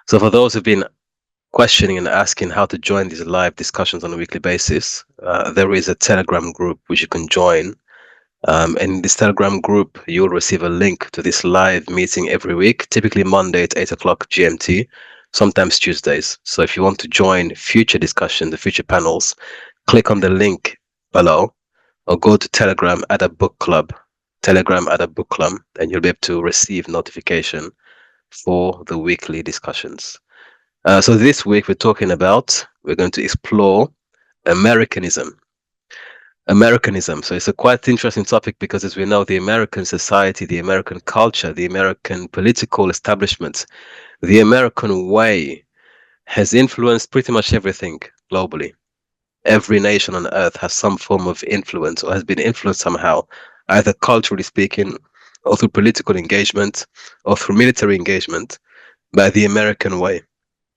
So for those who've been questioning and asking how to join these live discussions on a weekly basis, there is a Telegram group which you can join. And in this Telegram group, you'll receive a link to this live meeting every week, typically Monday at 8 o'clock GMT, sometimes Tuesdays. So if you want to join future discussions, the future panels, click on the link below or go to Telegram at a book club, Telegram at a book club, and you'll be able to receive notification for the weekly discussions. So this week we're going to explore Americanism. Americanism. So it's a quite interesting topic because, as we know, the American society, the American culture, the American political establishment, the American way has influenced pretty much everything globally. Every nation on earth has some form of influence or has been influenced somehow, either culturally speaking, or through political engagement, or through military engagement, by the American way.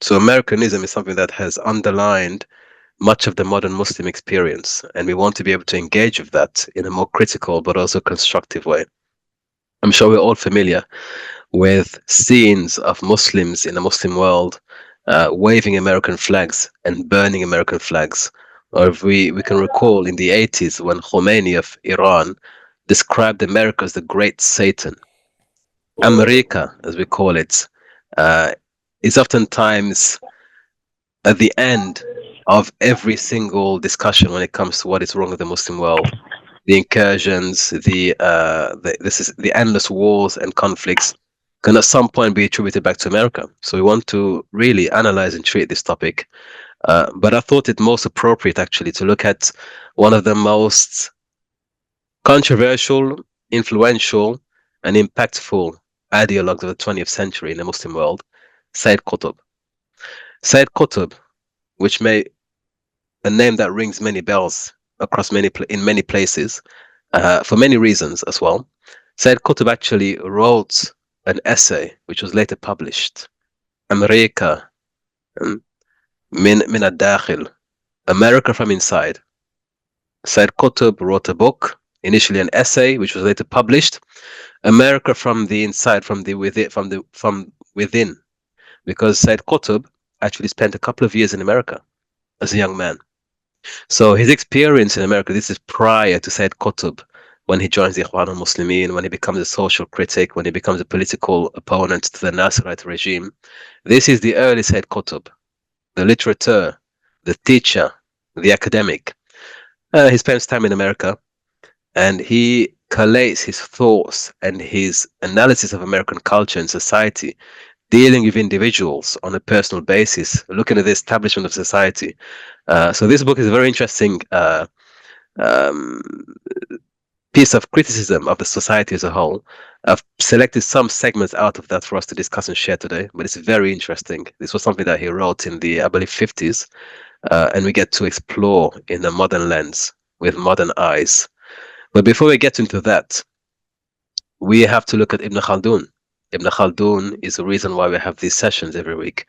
So Americanism is something that has underlined much of the modern Muslim experience, and we want to be able to engage with that in a more critical but also constructive way. I'm sure we're all familiar with scenes of Muslims in the Muslim world waving American flags and burning American flags. Or if we can recall in the 80s when Khomeini of Iran described America as the great Satan. America, as we call it, is oftentimes at the end of every single discussion when it comes to what is wrong with the Muslim world. The incursions, the endless wars and conflicts can at some point be attributed back to America. So we want to really analyze and treat this topic. But I thought it most appropriate actually to look at one of the most controversial, influential, and impactful ideologues of the 20th century in the Muslim world, Sayyid Qutb. Sayyid Qutb, which may a name that rings many bells across in many places, for many reasons as well. Sayyid Qutb actually wrote an essay which was later published, America min al-dakhil, America from inside. Sayyid Qutb wrote a book, initially an essay which was later published, America from the inside, from within, because Sayyid Qutb actually spent a couple of years in America as a young man. So his experience in America, this is prior to Sayyid Qutb, when he joins the Ikhwan al-Muslimin, when he becomes a social critic, when he becomes a political opponent to the Nasserite regime. This is the early Sayyid Qutb, the literateur, the teacher, the academic. He spends time in America, and he collates his thoughts and his analysis of American culture and society, dealing with individuals on a personal basis, looking at the establishment of society. So this book is a very interesting um, piece of criticism of the society as a whole. I've selected some segments out of that for us to discuss and share today, but it's very interesting. This was something that he wrote in the, I believe, 50s, and we get to explore in a modern lens with modern eyes. But before we get into that, we have to look at Ibn Khaldun. Ibn Khaldun is the reason why we have these sessions every week.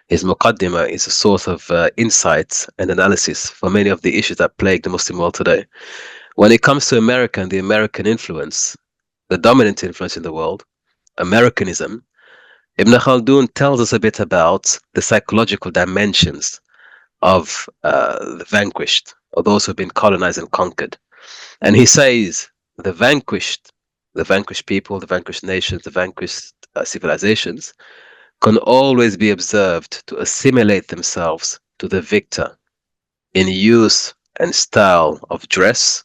His Muqaddimah is a source of insights and analysis for many of the issues that plague the Muslim world today. When it comes to America and the American influence, the dominant influence in the world, Americanism, Ibn Khaldun tells us a bit about the psychological dimensions of the vanquished, or those who have been colonized and conquered. And he says the vanquished people, the vanquished nations, the vanquished civilizations can always be observed to assimilate themselves to the victor in use and style of dress,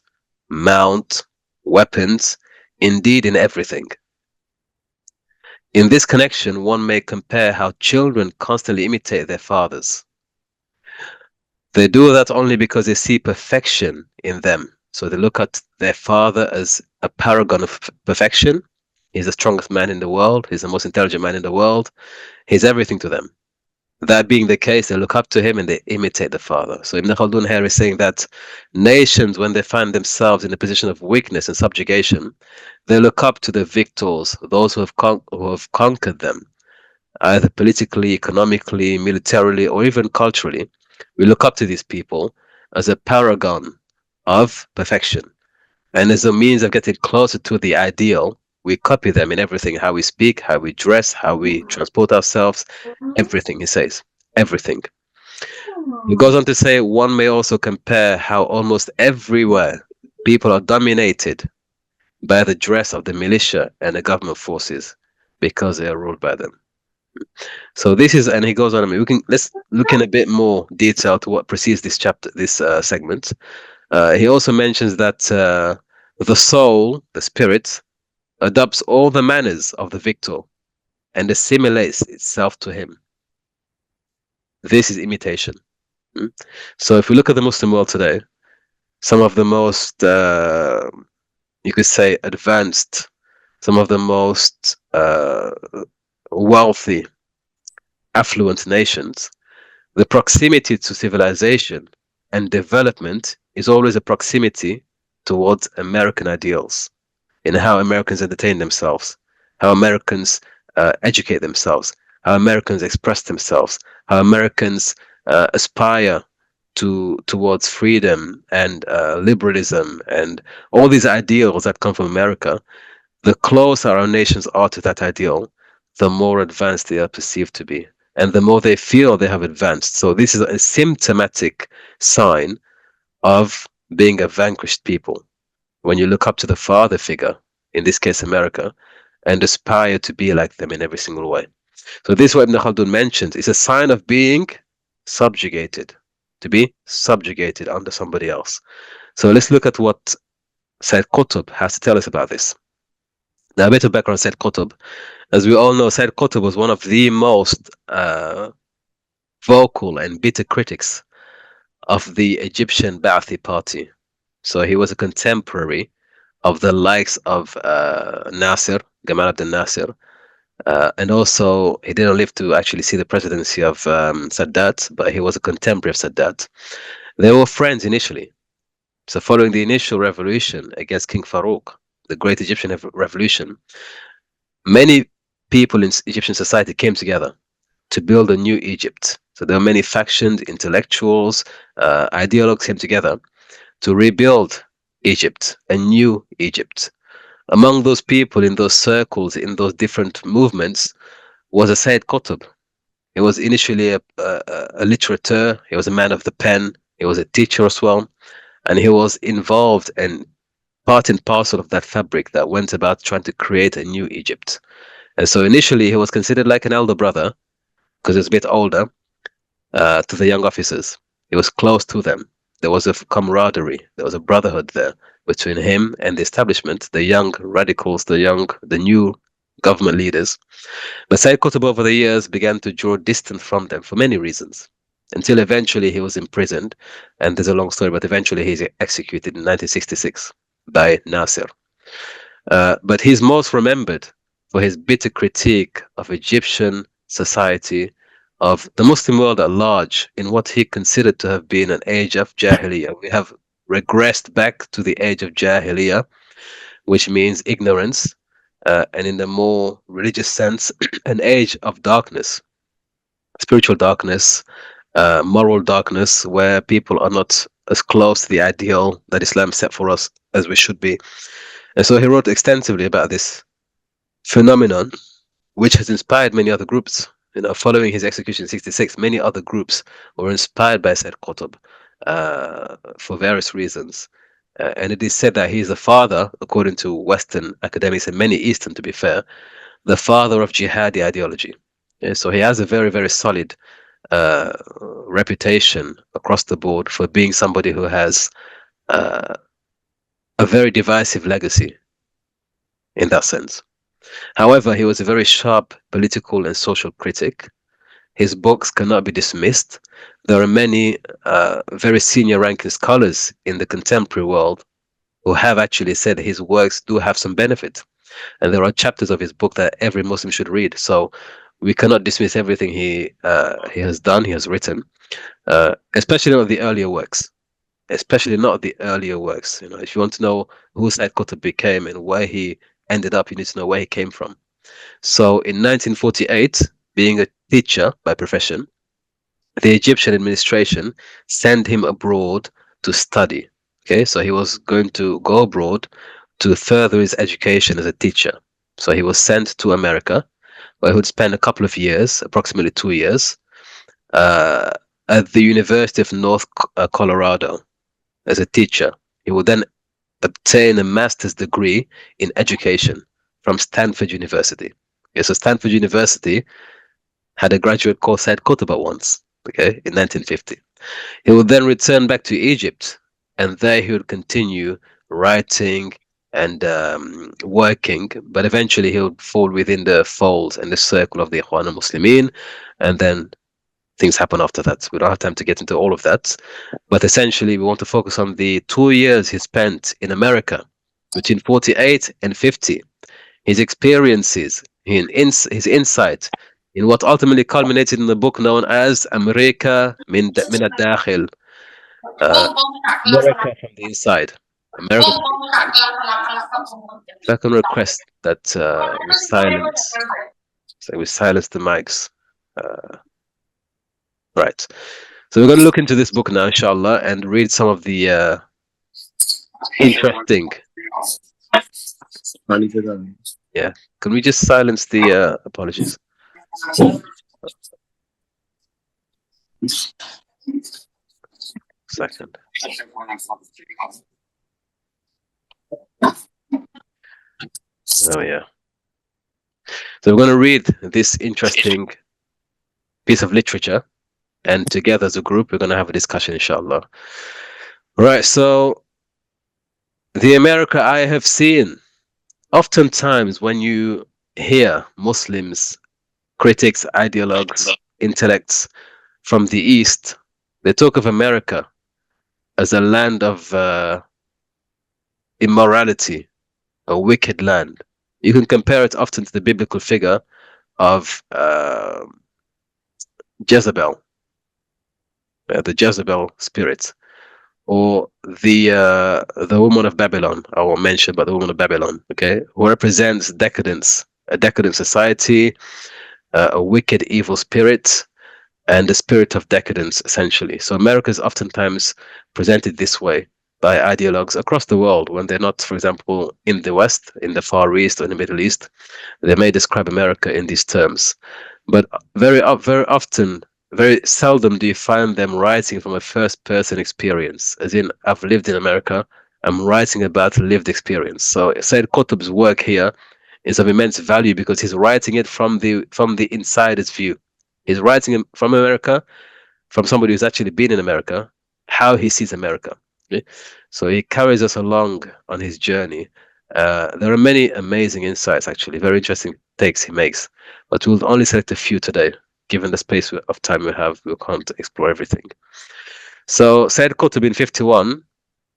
mount, weapons, indeed in everything. In this connection, one may compare how children constantly imitate their fathers. They do that only because they see perfection in them. So they look at their father as a paragon of perfection. He's the strongest man in the world. He's the most intelligent man in the world. He's everything to them. That being the case, they look up to him and they imitate the father. So Ibn Khaldun here is saying that nations, when they find themselves in a position of weakness and subjugation, they look up to the victors, those who have conquered them, either politically, economically, militarily, or even culturally. We look up to these people as a paragon of perfection and as a means of getting closer to the ideal, We copy them in everything, how we speak, how we dress, how we transport ourselves, everything, he says. Everything. He goes on to say one may also compare how almost everywhere people are dominated by the dress of the militia and the government forces because they are ruled by them. So this is, and he goes on. I mean, let's look in a bit more detail to what precedes this chapter, this segment. He also mentions that the soul, the spirit, adopts all the manners of the victor and assimilates itself to him. This is imitation. Mm. So if we look at the Muslim world today, some of the most, you could say, advanced, some of the most wealthy, affluent nations, the proximity to civilization and development is always a proximity towards American ideals in how Americans entertain themselves, how Americans educate themselves, how Americans express themselves, how Americans aspire towards freedom and liberalism and all these ideals that come from America. The closer our nations are to that ideal, the more advanced they are perceived to be, and the more they feel they have advanced. So this is a symptomatic sign of being a vanquished people. When you look up to the father figure, in this case America, and aspire to be like them in every single way. So this is what Ibn Khaldun mentions. It's a sign of being subjugated, to be subjugated under somebody else. So let's look at what Sayyid Qutb has to tell us about this. Now, a bit of background on Sayyid Qutb. As we all know, Sayyid Qutb was one of the most vocal and bitter critics of the Egyptian Ba'athi party. So he was a contemporary of the likes of Nasser, Gamal Abdel Nasser, and also he didn't live to actually see the presidency of Sadat, but he was a contemporary of Sadat. They were friends initially. So following the initial revolution against King Farouk, the great Egyptian revolution, many people in Egyptian society came together to build a new Egypt. So there were many factions, intellectuals, ideologues came together to rebuild Egypt, a new Egypt. Among those people in those circles, in those different movements, was a Sayyid Qutb. He was initially a literateur, he was a man of the pen, he was a teacher as well, and he was involved and part and parcel of that fabric that went about trying to create a new Egypt. And so initially he was considered like an elder brother because he was a bit older to the young officers. He was close to them. There was a camaraderie, there was a brotherhood there between him and the establishment, the young radicals, the new government leaders. But Sayyid Qutb over the years began to draw distance from them for many reasons, until eventually he was imprisoned, and there's a long story, but eventually he's executed in 1966 by Nasser. But he's most remembered for his bitter critique of Egyptian society, of the Muslim world at large, in what he considered to have been an age of Jahiliyyah. We have regressed back to the age of Jahiliyyah, which means ignorance, and in the more religious sense, an age of darkness, spiritual darkness, moral darkness, where people are not as close to the ideal that Islam set for us as we should be. And so he wrote extensively about this phenomenon, which has inspired many other groups. You know, following his execution in '66, many other groups were inspired by Sayyid Qutb for various reasons. And it is said that he is the father, according to Western academics and many Eastern, to be fair, the father of jihadi ideology. Yeah, so he has a very, very solid reputation across the board for being somebody who has a very divisive legacy in that sense. However, he was a very sharp political and social critic. His books cannot be dismissed. There are many very senior ranking scholars in the contemporary world who have actually said his works do have some benefit. And there are chapters of his book that every Muslim should read. So we cannot dismiss everything he has done, he has written, especially not the earlier works. Especially not the earlier works. You know, if you want to know who Sayyid Qutb became and where he ended up, you need to know where he came from. So in 1948, being a teacher by profession, the Egyptian administration sent him abroad to study. Okay, so he was going to go abroad to further his education as a teacher. So he was sent to America, where he would spend a couple of years, approximately 2 years, uh, at the University of North Colorado as a teacher. He would then obtain a master's degree in education from Stanford University. Okay, so Stanford University had a graduate called Sayyid Qutb once, okay, in 1950. He would then return back to Egypt, and there he would continue writing and working, but eventually he would fall within the fold and the circle of the Ikhwan al-Muslimin, and then things happen after that. We don't have time to get into all of that, but essentially we want to focus on the 2 years he spent in America between 48 and 50, his experiences, his insight in what ultimately culminated in the book known as America min al-Dakhil, America from the inside. America from the inside. If I can request that we silence, so we silence the mics. Right. So we're going to look into this book now, inshallah, and read some of the interesting. Yeah. Can we just silence the apologies? Second. Oh yeah. So we're going to read this interesting piece of literature, and together as a group, we're going to have a discussion, inshallah. Right. So the America I have seen. Oftentimes, when you hear Muslims, critics, ideologues, intellects from the East, they talk of America as a land of immorality, a wicked land. You can compare it often to the biblical figure of Jezebel, the Jezebel spirit, or the woman of Babylon. I won't mention, but the woman of Babylon, okay, who represents decadence, a decadent society, a wicked, evil spirit, and the spirit of decadence, essentially. So America is oftentimes presented this way by ideologues across the world when they're not, for example, in the West, in the Far East, or in the Middle East. They may describe America in these terms, but very often, very seldom do you find them writing from a first-person experience, as in, I've lived in America, I'm writing about lived experience. So Sayyid Qutb's work here is of immense value because he's writing it from the insider's view. He's writing it from America, from somebody who's actually been in America, how he sees America. Okay? So he carries us along on his journey. There are many amazing insights, actually, very interesting takes he makes, but we'll only select a few today. Given the space of time we have, we can't explore everything. So Sayyid Qutb in 51,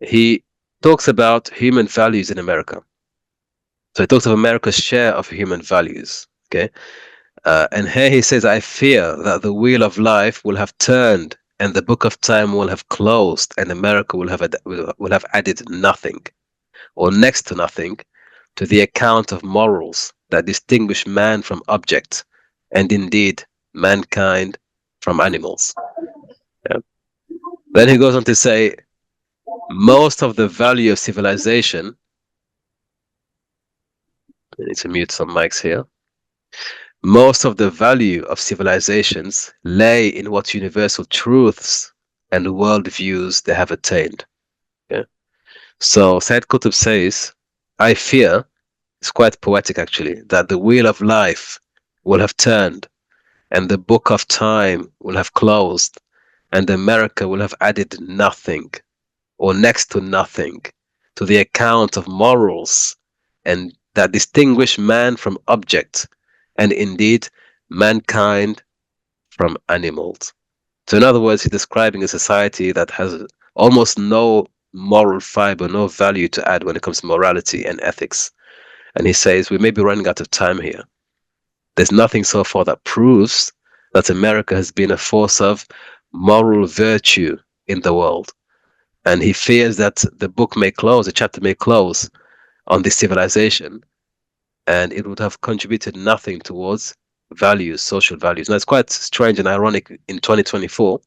he talks about human values in America. So he talks of America's share of human values. Okay, and here he says, "I fear that the wheel of life will have turned, and the book of time will have closed, and America will have added nothing, or next to nothing, to the account of morals that distinguish man from object, and indeed mankind from animals." Yeah. Then he goes on to say, most of the value of civilization. I need to mute some mics here. Most of the value of civilizations lay in what universal truths and worldviews they have attained. Yeah. So Sayyid Qutb says, I fear, it's quite poetic actually, that the wheel of life will have turned, and the book of time will have closed, and America will have added nothing, or next to nothing, to the account of morals and that distinguish man from object, and indeed mankind from animals. So in other words, he's describing a society that has almost no moral fiber, no value to add when it comes to morality and ethics. And he says, we may be running out of time here. There's nothing so far that proves that America has been a force of moral virtue in the world. And he fears that the book may close, the chapter may close on this civilization, and it would have contributed nothing towards values, social values. Now, it's quite strange and ironic in 2024.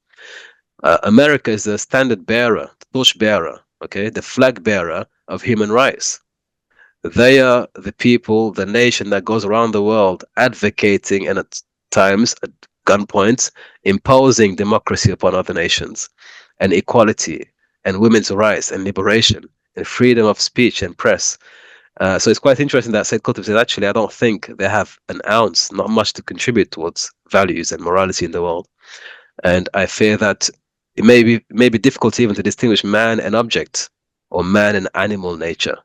America is the standard bearer, the torch bearer, okay, the flag bearer of human rights. They are the people, the nation that goes around the world advocating and at times at gunpoint imposing democracy upon other nations and equality and women's rights and liberation and freedom of speech and press. So it's quite interesting that Sayyid Qutb said, actually, I don't think they have an ounce, not much to contribute towards values and morality in the world. And I fear that it may be difficult even to distinguish man and object or man and animal nature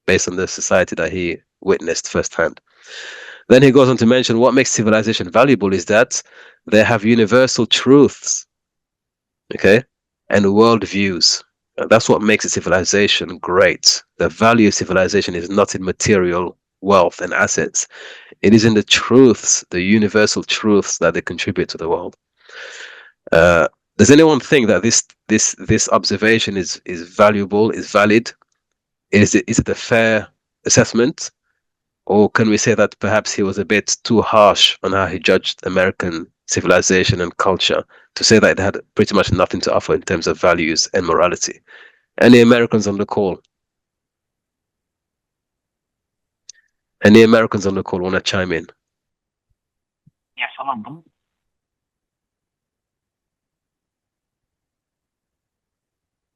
based on the society that he witnessed firsthand. Then he goes on to mention what makes civilization valuable is that they have universal truths, okay, and worldviews. That's what makes a civilization great. The value of civilization is not in material wealth and assets. It is in the truths, the universal truths that they contribute to the world. Uh, does anyone think that this observation is valuable, is valid? Is it a fair assessment? Or can we say that perhaps he was a bit too harsh on how he judged American civilization and culture to say that it had pretty much nothing to offer in terms of values and morality? Any Americans on the call? Any Americans on the call want to chime in? Yes, some of them.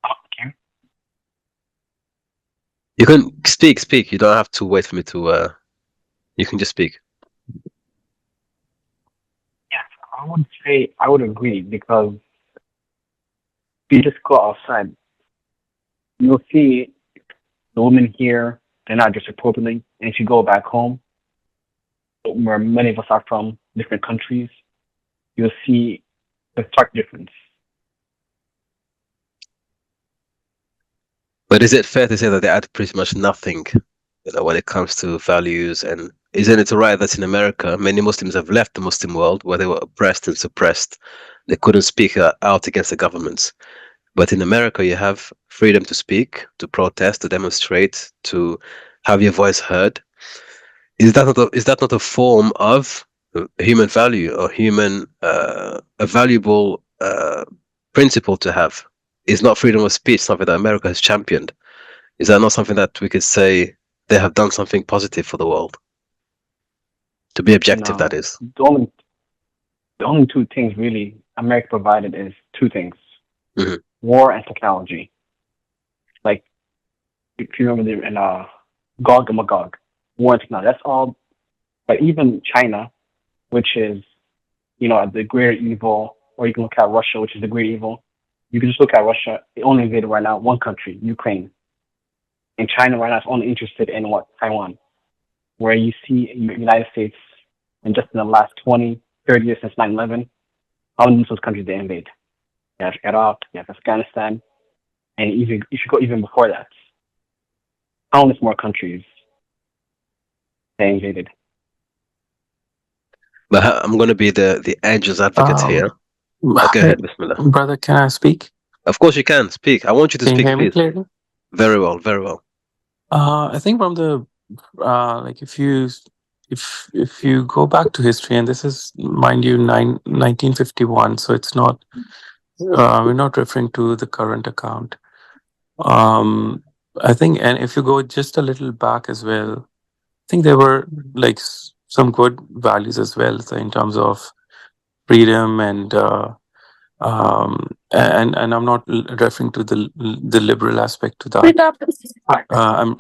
Okay. You can speak. You don't have to wait for me to. You can just speak. Yes, I would say I would agree because if you just go outside, you'll see the women here, they're not dressed appropriately. And if you go back home, where many of us are from, different countries, you'll see the stark difference. But is it fair to say that they add pretty much nothing, when it comes to values? And isn't it right that in America, many Muslims have left the Muslim world where they were oppressed and suppressed? They couldn't speak out against the governments. But in America, you have freedom to speak, to protest, to demonstrate, to have your voice heard. Is that not a form of human value or a valuable principle to have? Is not freedom of speech something that America has championed? Is that not something that we could say they have done something positive for the world? To be objective, that No, is. the only two things really America provided is two things: Hmm. war and technology. Like if you remember in Gog and Magog, war and technology. That's all. But even China, which is the greater evil, or you can look at Russia, which is the great evil. You can just look at Russia. It only invaded right now one country, Ukraine, and China right now is only interested in what Taiwan, where you see United States, and just in the last 20, 30 years since 9/11, how many those countries they invade? You have Iraq, you have Afghanistan, and even you should go even before that. Countless more countries they invaded. But I'm going to be the angel's advocate here. Go Hi, ahead, Bismillah. brother, can I speak? Of course you can speak. I want you to Can you speak, hear me please. clearly? Very well, very well. I think from the like if you go back to history, and this is, mind you, 1951, so it's not we're not referring to the current account. Um, I think, and if you go just a little back as well, I think there were like some good values as well, so in terms of freedom and I'm not referring to the liberal aspect to that. I'm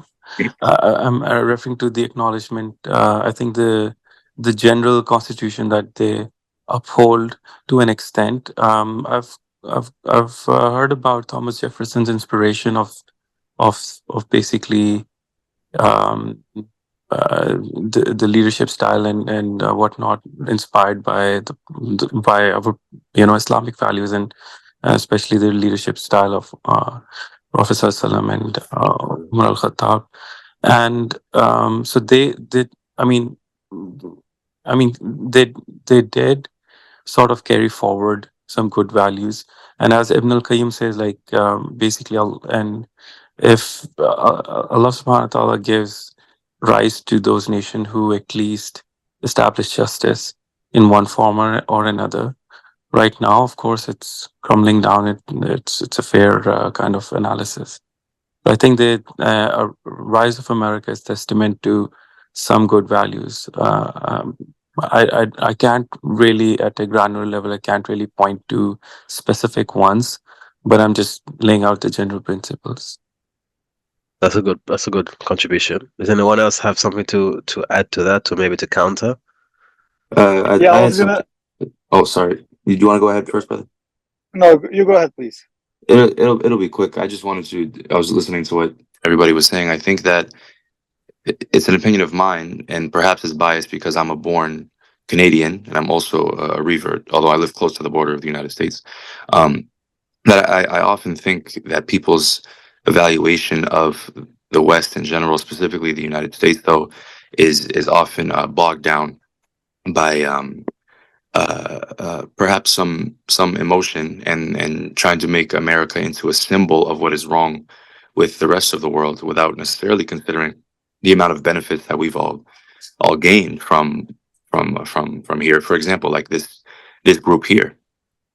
I'm referring to the acknowledgement. I think the general constitution that they uphold to an extent. I've heard about Thomas Jefferson's inspiration of basically um, the leadership style and whatnot, inspired by by our Islamic values, and especially the leadership style of Prophet Sallam and Umar al Khattab. And so they did. I mean, I mean they did sort of carry forward some good values. And as Ibn al Qayyim says, like basically, and if Allah Subhanahu wa Taala gives rise to those nations who at least establish justice in one form or another. Right now, of course, it's crumbling down. It's a fair kind of analysis. I think the rise of America is testament to some good values. I can't really, at a granular level, I can't really point to specific ones, but I'm just laying out the general principles. That's a good contribution. Does anyone else have something to add to that, or maybe to counter? Yeah, I I had was gonna. something. Oh, sorry. Do you want to go ahead first, brother? No, you go ahead, please. It'll be quick. I just wanted to. I was listening to what everybody was saying. I think that it's an opinion of mine, and perhaps it's biased because I'm a born Canadian and I'm also a revert, although I live close to the border of the United States. Um, that I often think that people's evaluation of the West in general, specifically the United States, though, is often bogged down by perhaps some emotion and trying to make America into a symbol of what is wrong with the rest of the world without necessarily considering the amount of benefits that we've all gained from here. For example, like this group here,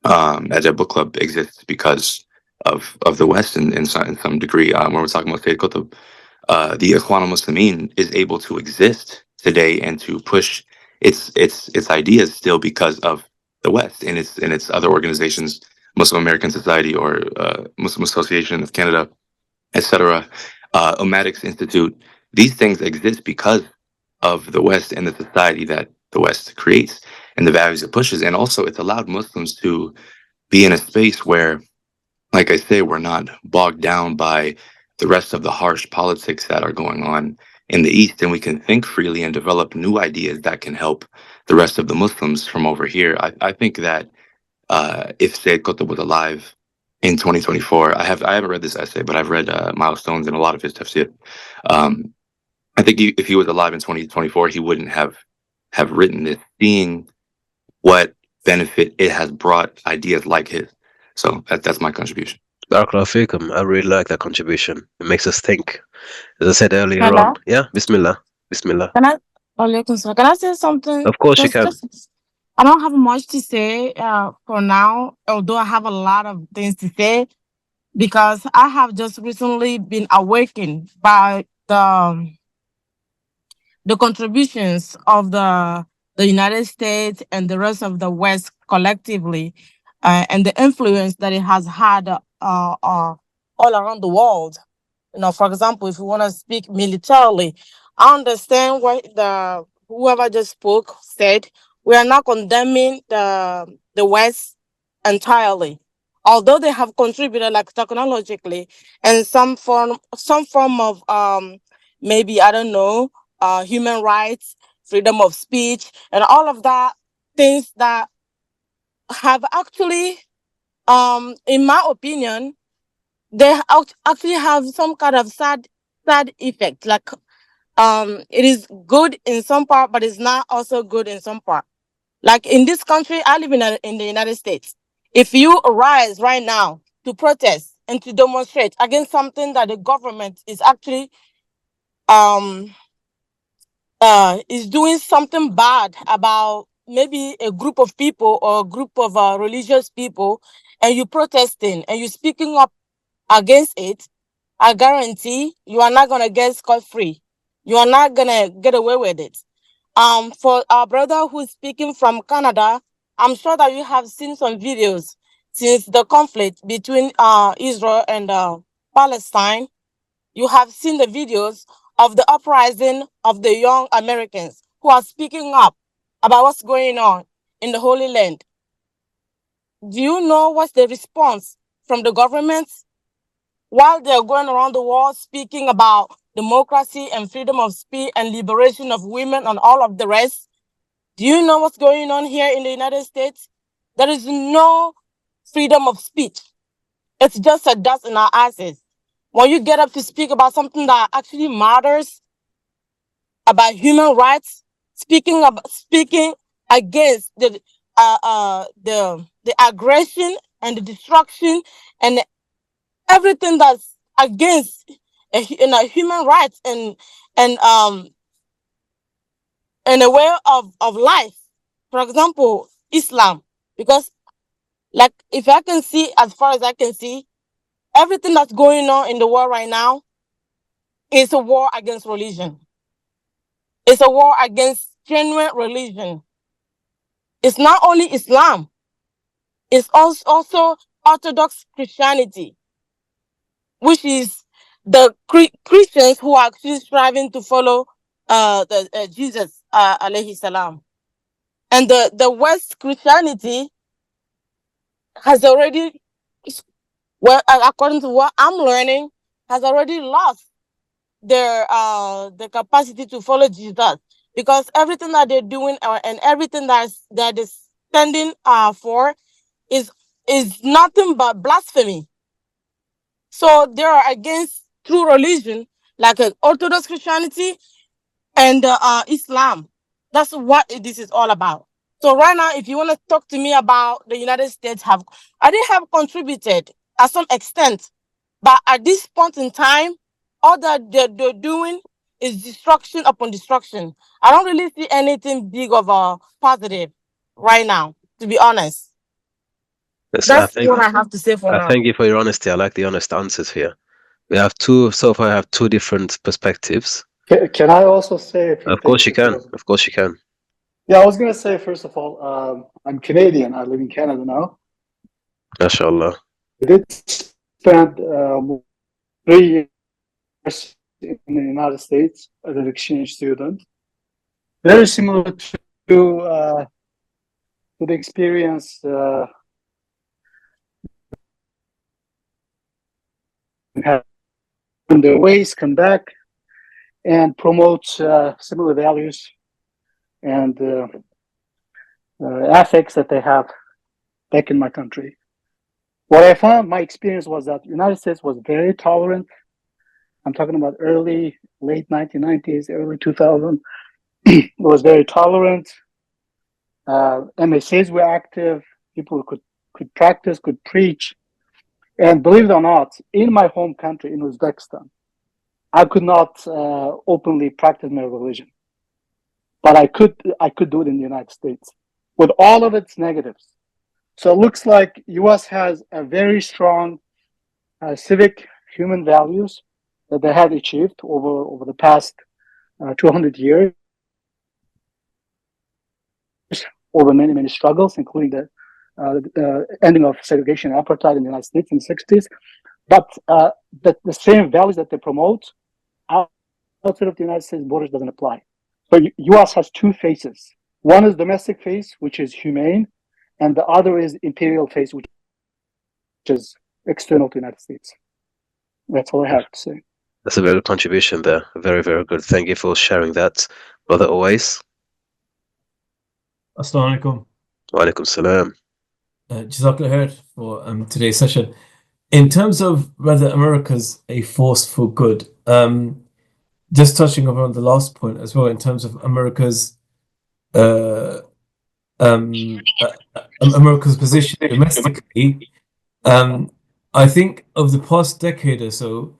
as a book club exists because of the West in some degree. When we're talking about Sayyid Qutb, the Ikhwan al-Muslimin is able to exist today and to push its ideas still because of the West and its other organizations, Muslim American Society or Muslim Association of Canada, etc. Ummatics Institute. These things exist because of the West and the society that the West creates and the values it pushes, and also it's allowed Muslims to be in a space where, like I say, we're not bogged down by the rest of the harsh politics that are going on in the East, and we can think freely and develop new ideas that can help the rest of the Muslims from over here. I think that if Sayyid Qutb was alive in 2024, I haven't read this essay, but I've read Milestones and a lot of his tafsir. Um, I think if he was alive in 2024, he wouldn't have written this, seeing what benefit it has brought ideas like his. So that's my contribution. Barakallahu feekum. I really like that contribution. It makes us think. As I said earlier on. Hello. Yeah, Bismillah. Bismillah. Can I? Walaikum salam. Can I say something? Of course you can. I don't have much to say for now, although I have a lot of things to say because I have just recently been awakened by the contributions of the United States and the rest of the West collectively, and the influence that it has had all around the world. For example, if you want to speak militarily, I understand what the whoever just spoke said. We are not condemning the West entirely, although they have contributed like technologically and some form of maybe I don't know human rights, freedom of speech, and all of that things that have actually in my opinion they actually have some kind of sad effect. Like it is good in some part, but it's not also good in some part. Like in this country, I live in the United States. If you arise right now to protest and to demonstrate against something that the government is actually um is doing something bad about maybe a group of people or a group of religious people, and you protesting and you speaking up against it, I guarantee you are not gonna get scot free. You are not gonna get away with it. For our brother who's speaking from Canada, I'm sure that you have seen some videos since the conflict between Israel and Palestine. You have seen the videos of the uprising of the young Americans who are speaking up about what's going on in the Holy Land. Do you know what's the response from the government? While they're going around the world speaking about democracy and freedom of speech and liberation of women and all of the rest, do you know what's going on here in the United States? There is no freedom of speech. It's just a dust in our asses. When you get up to speak about something that actually matters, about human rights, speaking against the aggression and the destruction and everything that's against human rights and and a way of life. For example, Islam. Because like if I can see, as far as I can see, everything that's going on in the world right now is a war against religion. It's a war against genuine religion. It's not only Islam, it's also Orthodox Christianity, which is the Christians who are actually striving to follow Jesus, alayhi salam. And the West Christianity has already, well, according to what I'm learning, has already lost their the capacity to follow Jesus, because everything that they're doing and everything that is standing for is nothing but blasphemy. So they are against true religion, like Orthodox Christianity and Islam. That's what this is all about. So right now, if you want to talk to me about the United States, they have contributed at some extent, but at this point in time, all that they're doing is destruction upon destruction. I don't really see anything big of a positive right now, to be honest. Yes, That's what I have to say for I now. thank you for your honesty. I like the honest answers here. We have two so far. I have two different perspectives. Can I also say a few Of course you things? can. Of course you can. Yeah, I was gonna say first of all, I'm Canadian. I live in Canada now. MashaAllah. I did spend 3 years in the United States as an exchange student. Very similar to the experience when the ways come back and promote similar values and ethics that they have back in my country. What I found, my experience was that the United States was very tolerant. I'm talking about late 1990s, early 2000. It was very tolerant. MSAs were active. People could practice, could preach. And believe it or not, in my home country, in Uzbekistan, I could not openly practice my religion. But I could do it in the United States with all of its negatives. So it looks like US has a very strong civic human values that they have achieved over the past 200 years, over many struggles, including the ending of segregation and apartheid in the United States in the 60s. But the same values that they promote outside of the United States borders doesn't apply. So US has two faces. One is domestic face, which is humane, and the other is imperial face, which is external to the United States. That's all I have to say. That's a very good contribution there. Very, very good. Thank you for sharing that, Brother Always. Assalamu alaikum. Wa alaikum salam. Jazakallah khair for today's session. In terms of whether America's a force for good, just touching upon the last point as well, in terms of America's position domestically, I think of the past decade or so,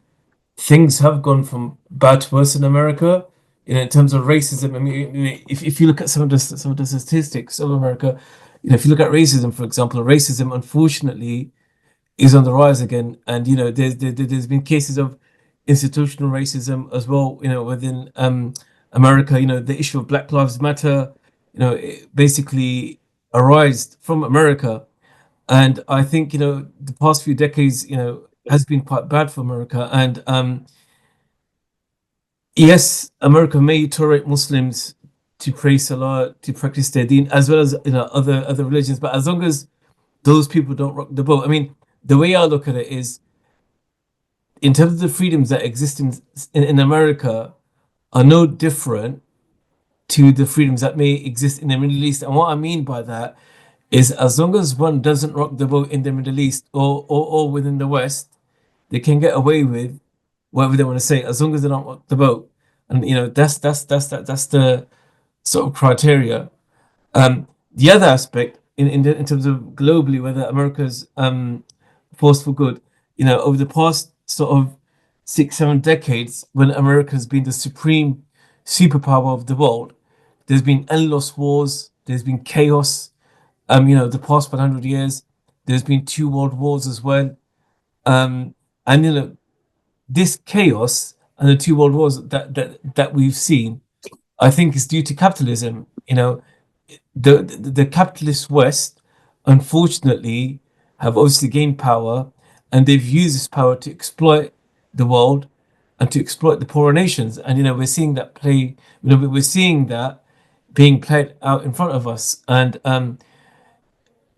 things have gone from bad to worse in America. In terms of racism, I mean, if you look at some of the statistics of America, if you look at racism, for example, racism unfortunately is on the rise again, and there's been cases of institutional racism as well. Within America, the issue of Black Lives Matter, it basically arose from America, and I think the past few decades, has been quite bad for America, and yes, America may tolerate Muslims to pray Salah, to practice their deen, as well as other religions, but as long as those people don't rock the boat. I mean, the way I look at it is, in terms of the freedoms that exist in America, are no different to the freedoms that may exist in the Middle East. And what I mean by that is, as long as one doesn't rock the boat in the Middle East or within the West, they can get away with whatever they want to say, as long as they don't rock the boat. And that's the sort of criteria. The other aspect in terms of globally, whether America's force for good, over the past sort of 6-7 decades, when America's been the supreme superpower of the world, there's been endless wars, there's been chaos. The past 100 years, there's been 2 world wars as well. And this chaos and the two world wars that we've seen, I think, is due to capitalism. The capitalist West, unfortunately, have obviously gained power, and they've used this power to exploit the world and to exploit the poorer nations. And we're seeing that play. We're seeing that being played out in front of us. And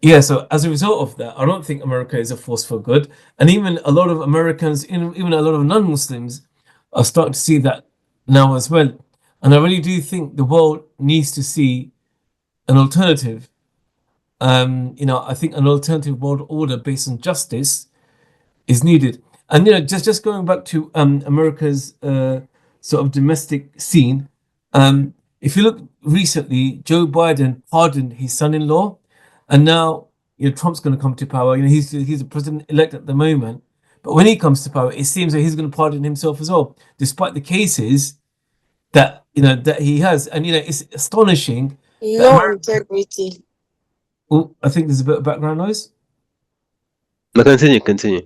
yeah, so as a result of that, I don't think America is a force for good. And even a lot of Americans, even a lot of non-Muslims, are starting to see that now as well. And I really do think the world needs to see an alternative. I think an alternative world order based on justice is needed. And just going back to America's sort of domestic scene, if you look recently, Joe Biden pardoned his son-in-law, and now Trump's going to come to power. He's the president elect at the moment, but when he comes to power, it seems that he's going to pardon himself as well, despite the cases that that he has. And it's astonishing that No integrity. Oh, I think there's a bit of background noise. No, continue.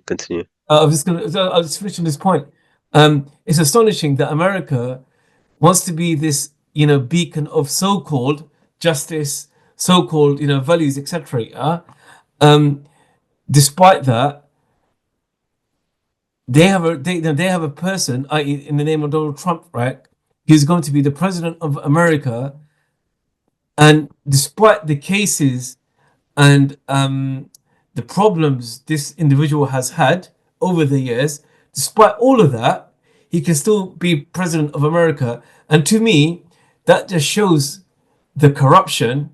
I'll just finish on this point. It's astonishing that America wants to be this, beacon of so-called justice, so-called, values, etc. Despite that, they have a person, i.e., in the name of Donald Trump, right? He's going to be the president of America, and despite the cases and the problems this individual has had over the years, despite all of that, he can still be president of America. And to me, that just shows the corruption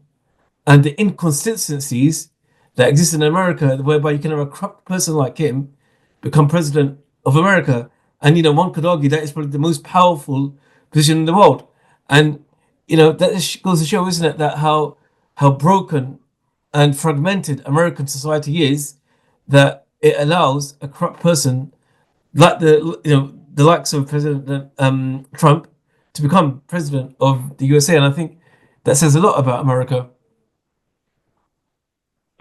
and the inconsistencies that exist in America, whereby you can have a corrupt person like him become president of America. And one could argue that is probably the most powerful position in the world. And that just goes to show, isn't it, that how broken and fragmented American society is, that it allows a corrupt person like the likes of President Trump to become president of the USA. And I think that says a lot about America.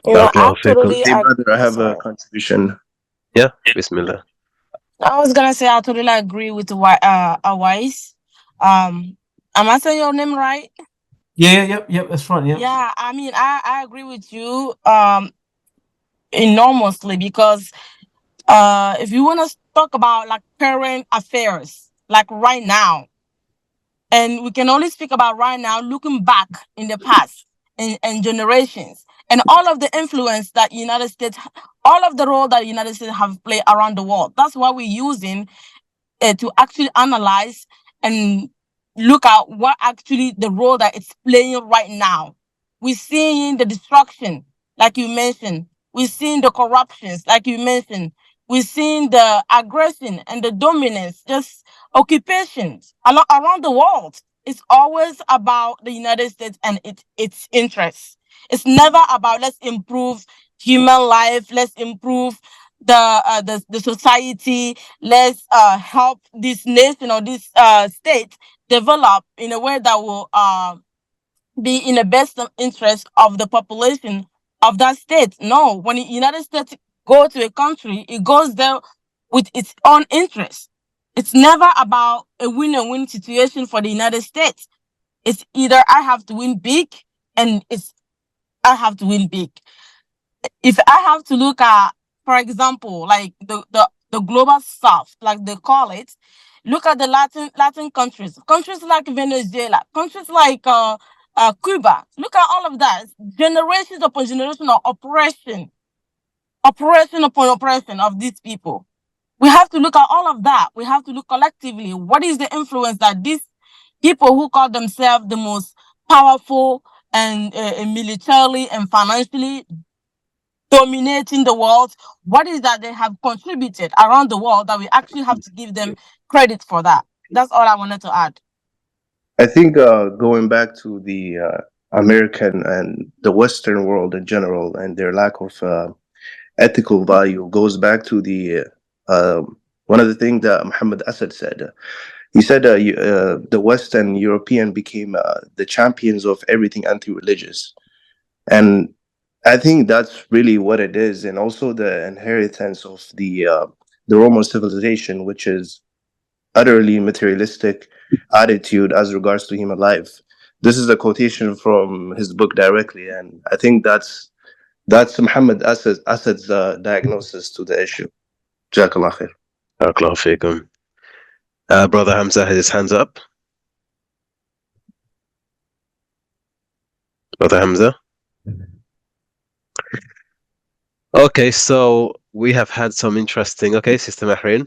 I totally Hey, brother, I have a sorry. contribution. Yeah, Bismillah. I was gonna say I totally agree with Awais. Am I saying your name right? Yep, that's right. Yep. Yeah, I mean I agree with you enormously, because if you want to talk about like current affairs, like right now, and we can only speak about right now, looking back in the past and generations, and all of the influence that United States, all of the role that United States have played around the world. That's why we're using to actually analyze and look at what actually the role that it's playing right now. We're seeing the destruction, like you mentioned. We're seeing the corruptions, like you mentioned. We're seeing the aggression and the dominance, just occupations around the world. It's always about the United States and its interests. It's never about let's improve human life, let's improve the society, let's help this nation or this state develop in a way that will be in the best interest of the population of that state. No, when the United States go to a country, it goes there with its own interest. It's never about a win-and-win situation for the United States. It's either I have to win big, and it's I have to win big. If I have to look at, for example, like the global south, like they call it, look at the Latin countries like Venezuela, countries like Cuba. Look at all of that. Generations upon generation of oppression upon oppression of these people. We have to look at all of that. We have to look collectively. What is the influence that these people who call themselves the most powerful and militarily and financially dominating the world, what is that they have contributed around the world that we actually have to give them credit for that? That's all I wanted to add. I think going back to the American and the Western world in general and their lack of ethical value goes back to the one of the things that Muhammad Asad said. He said the West and European became the champions of everything anti-religious, and I think that's really what it is, and also the inheritance of the the Roman civilization, which is utterly materialistic attitude as regards to human life. This is a quotation from his book directly, and I think that's Muhammad Asad's diagnosis to the issue. Jazakallah khair. Barakallahu feekum. Brother Hamza has his hands up. Brother Hamza. Okay, so we have had some interesting. Okay, Sister Mahrin.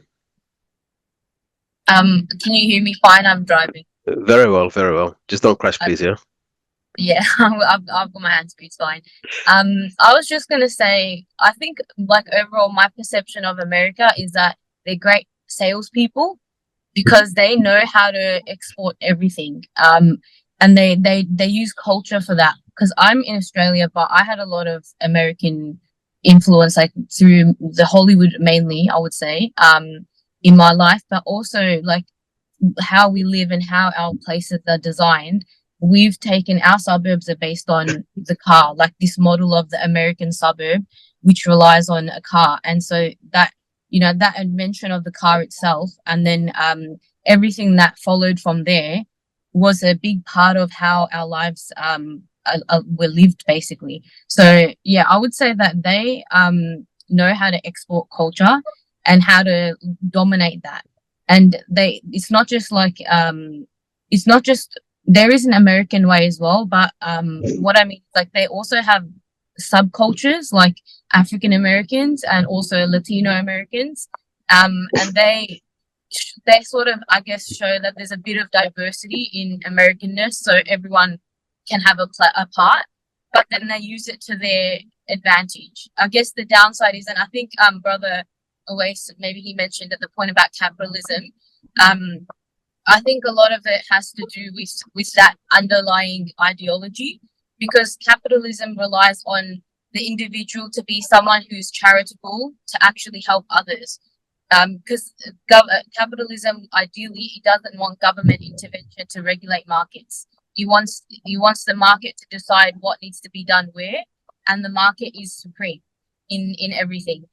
Can you hear me fine? I'm driving. Very well, very well. Just don't crash, please. Yeah. Yeah, I've got my hands free. It's fine. I was just gonna say, I think like overall, my perception of America is that they're great salespeople because they know how to export everything. And they use culture for that. Because I'm in Australia, but I had a lot of American influence, like through the Hollywood mainly, I would say, in my life, but also like how we live and how our places are designed. We've taken our suburbs are based on the car, like this model of the American suburb, which relies on a car. And so that, that invention of the car itself, and then everything that followed from there was a big part of how our lives were lived, basically. So yeah, I would say that they know how to export culture and how to dominate that. And it's not just like it's not just, there is an American way as well, but what I mean, like they also have subcultures like African Americans and also Latino Americans, and they sort of, I guess, show that there's a bit of diversity in Americanness, so everyone can have a part, but then they use it to their advantage. I guess the downside is, and I think Brother Awais, maybe he mentioned at the point about capitalism, I think a lot of it has to do with that underlying ideology, because capitalism relies on the individual to be someone who's charitable, to actually help others. Because capitalism, ideally, it doesn't want government intervention to regulate markets. He wants the market to decide what needs to be done where, and the market is supreme in everything.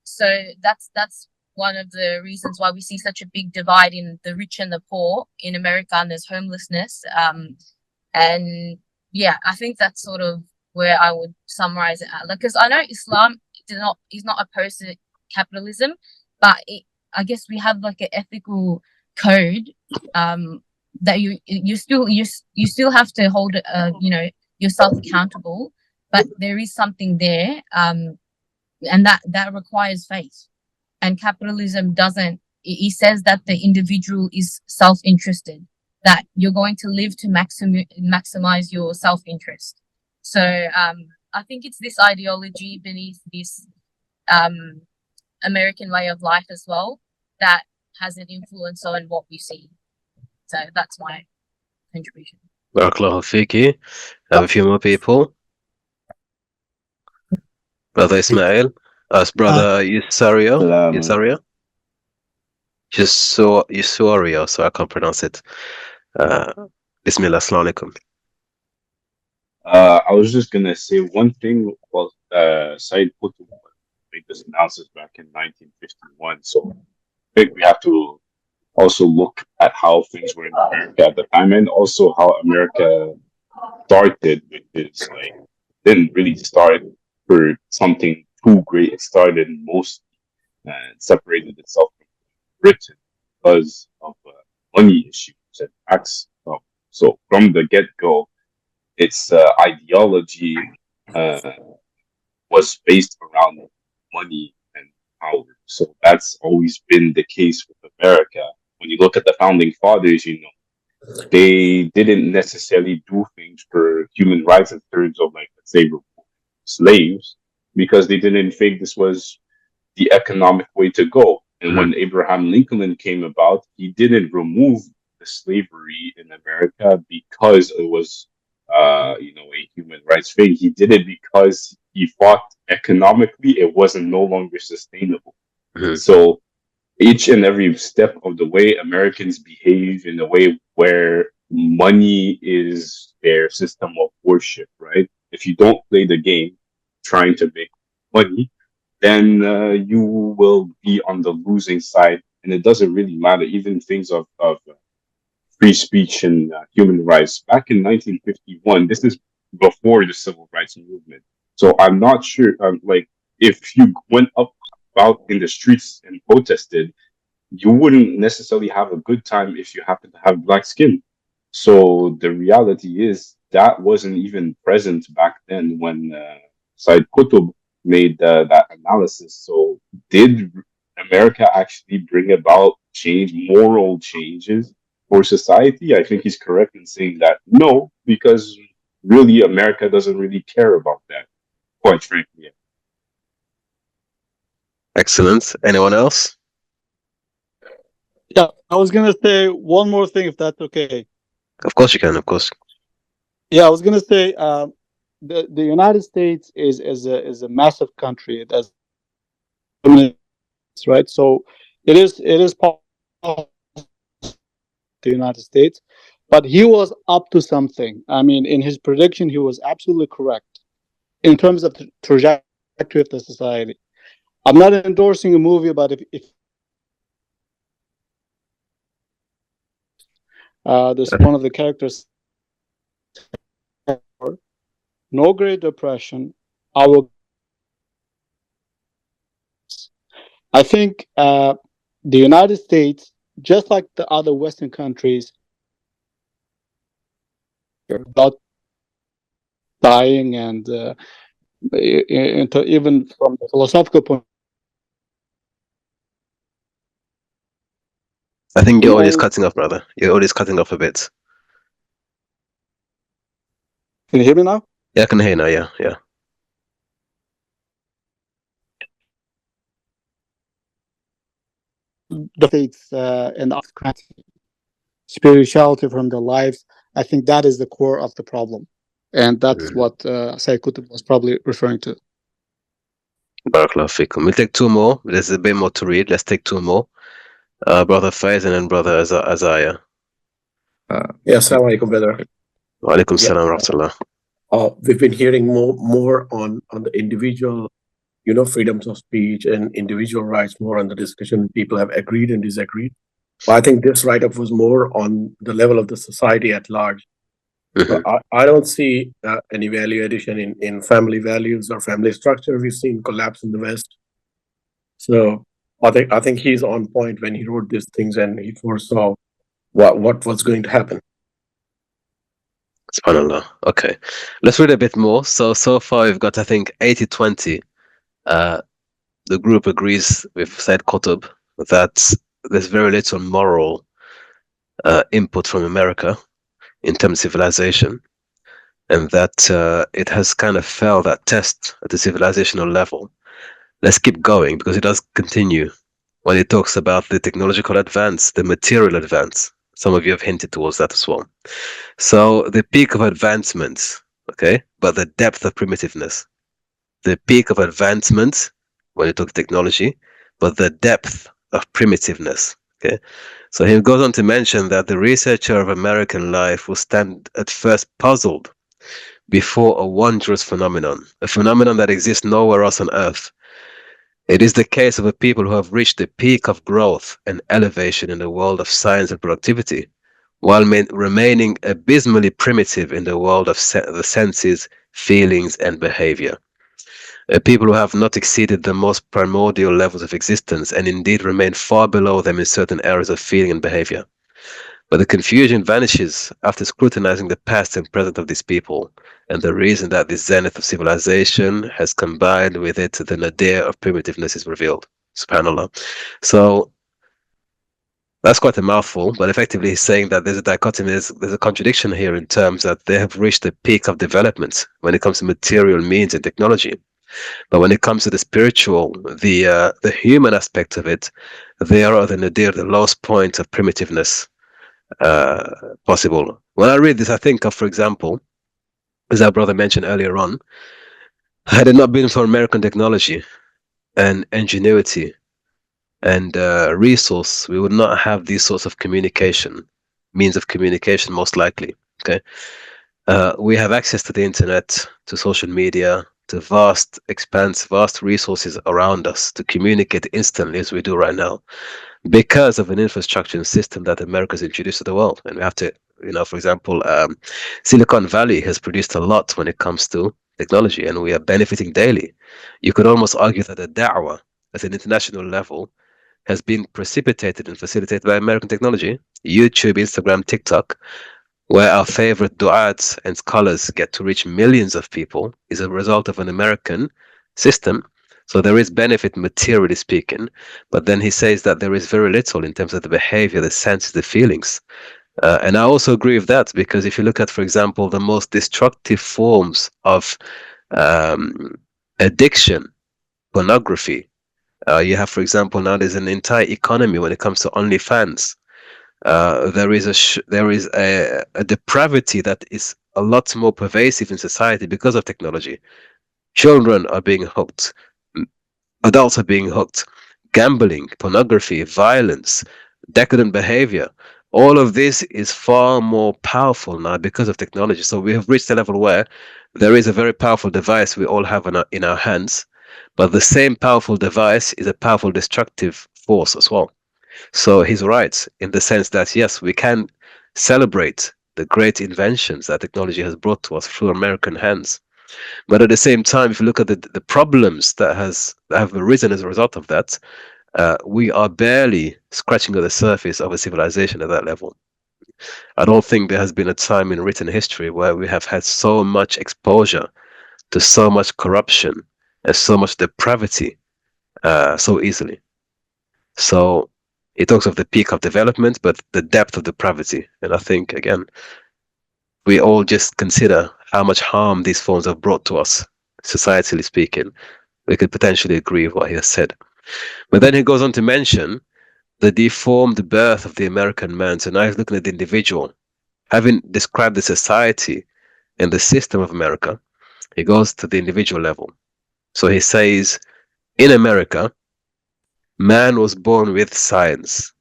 So that's one of the reasons why we see such a big divide in the rich and the poor in America, and there's homelessness. And yeah, I think that's sort of where I would summarize it at. Like, because I know Islam is not opposed to capitalism, but I guess we have like an ethical code that you still have to hold yourself accountable, but there is something there, and that requires faith. And capitalism doesn't. It says that the individual is self-interested, that you're going to live to maximize your self-interest. So I think it's this ideology beneath this American way of life as well that has an influence on what we see. So that's my contribution. Barakallahu feeki. Have a few more people. Brother Ismail. Brother Yusario. Yusario, so I can't pronounce it. Bismillah, assalamu alaikum. I was just gonna say one thing. Well, Sayyid Qutb made this analysis back in 1951. So I think we have to also look at how things were in America at the time, and also how America started with this. Like, didn't really start for something too great. It started mostly and separated itself from Britain because of money issues and tax. So from the get-go, its ideology was based around money and power. So that's always been the case with America. When you look at the founding fathers, they didn't necessarily do things for human rights in terms of, like, let's say, slaves, because they didn't think this was the economic way to go. And when Abraham Lincoln came about, he didn't remove the slavery in America because it was a human rights thing. He did it because he thought economically it wasn't no longer sustainable. So each and every step of the way, Americans behave in a way where money is their system of worship, right? If you don't play the game trying to make money, then you will be on the losing side. And it doesn't really matter, even things of free speech and human rights. Back in 1951, this is before the civil rights movement. So I'm not sure, like, if you went up out in the streets and protested, you wouldn't necessarily have a good time if you happen to have black skin. So the reality is that wasn't even present back then when Sayyid Qutb made that analysis. So did America actually bring about change, moral changes for society? I think he's correct in saying that no, because really America doesn't really care about that, quite frankly. Excellent. Anyone else? Yeah, I was gonna say one more thing, if that's okay. Of course you can. Of course. Yeah, I was gonna say the United States is a massive country that's right. So it is part of the United States, but he was up to something. I mean, in his prediction, he was absolutely correct in terms of the trajectory of the society. I'm not endorsing a movie, but if this one of the characters, no Great Depression, I think the United States, just like the other Western countries, about dying and even from the philosophical point. I think your audio is cutting off, brother. Your audio is cutting off a bit. Can you hear me now? Yeah, I can hear now. Yeah, yeah. The states and the spirituality from their lives, I think that is the core of the problem, and that's what Sayyid Qutb was probably referring to. Barakallahu fikum. We'll take two more. There's a bit more to read. Let's take two more. Brother Faiz and then Brother Azaya. Yeah, assalamu alaikum, brother. Wa alaikum salam wa rahmatullah. We've been hearing more on the individual, freedoms of speech and individual rights, more on the discussion. People have agreed and disagreed. But I think this write-up was more on the level of the society at large. So I don't see any value addition in family values or family structure. We've seen collapse in the West. So I think he's on point when he wrote these things and he foresaw what was going to happen. SubhanAllah. Okay. Let's read a bit more. So far we've got, I think, 80-20. The group agrees with Sayyid Qutb that there's very little moral input from America in terms of civilization, and that it has kind of failed that test at the civilizational level. Let's keep going, because it does continue when it talks about the technological advance, the material advance. Some of you have hinted towards that as well. So the peak of advancement, okay, but the depth of primitiveness. The peak of advancement when you talk technology, but the depth of primitiveness, okay? So he goes on to mention that the researcher of American life will stand at first puzzled before a wondrous phenomenon, a phenomenon that exists nowhere else on earth. It is the case of a people who have reached the peak of growth and elevation in the world of science and productivity, while remaining abysmally primitive in the world of the senses, feelings, and behavior. People who have not exceeded the most primordial levels of existence, and indeed remain far below them in certain areas of feeling and behavior. But the confusion vanishes after scrutinizing the past and present of these people, and the reason that this zenith of civilization has combined with it the nadir of primitiveness is revealed. SubhanAllah. So that's quite a mouthful, but effectively he's saying that there's a dichotomy, there's a contradiction here in terms that they have reached the peak of development when it comes to material means and technology. But when it comes to the spiritual, the human aspect of it, they are at the nadir, the lowest point of primitiveness possible. When I read this, I think of, for example, as our brother mentioned earlier on, had it not been for American technology and ingenuity and resource, we would not have these sorts of means of communication, most likely. Okay, we have access to the internet, to social media, to vast expanse, vast resources around us to communicate instantly as we do right now, because of an infrastructure and system that America's introduced to the world. And we have to, for example, Silicon Valley has produced a lot when it comes to technology, and we are benefiting daily. You could almost argue that the da'wah at an international level has been precipitated and facilitated by American technology. YouTube, Instagram, TikTok, where our favorite du'ats and scholars get to reach millions of people, is a result of an American system. So there is benefit, materially speaking, but then he says that there is very little in terms of the behavior, the senses, the feelings. And I also agree with that, because if you look at, for example, the most destructive forms of addiction, pornography, you have, for example, now there's an entire economy when it comes to OnlyFans. There is a depravity that is a lot more pervasive in society because of technology. Children are being hooked, adults are being hooked, gambling, pornography, violence, decadent behavior. All of this is far more powerful now because of technology. So we have reached a level where there is a very powerful device we all have in our hands, but the same powerful device is a powerful destructive force as well. So he's right in the sense that, yes, we can celebrate the great inventions that technology has brought to us through American hands. But at the same time, if you look at the problems that have arisen as a result of that, we are barely scratching at the surface of a civilization at that level. I don't think there has been a time in written history where we have had so much exposure to so much corruption and so much depravity so easily. So he talks of the peak of development, but the depth of depravity. And I think, again, we all just consider how much harm these forms have brought to us, societally speaking. We could potentially agree with what he has said. But then he goes on to mention the deformed birth of the American man. So now he's looking at the individual. Having described the society and the system of America, he goes to the individual level. So he says, in America, man was born with science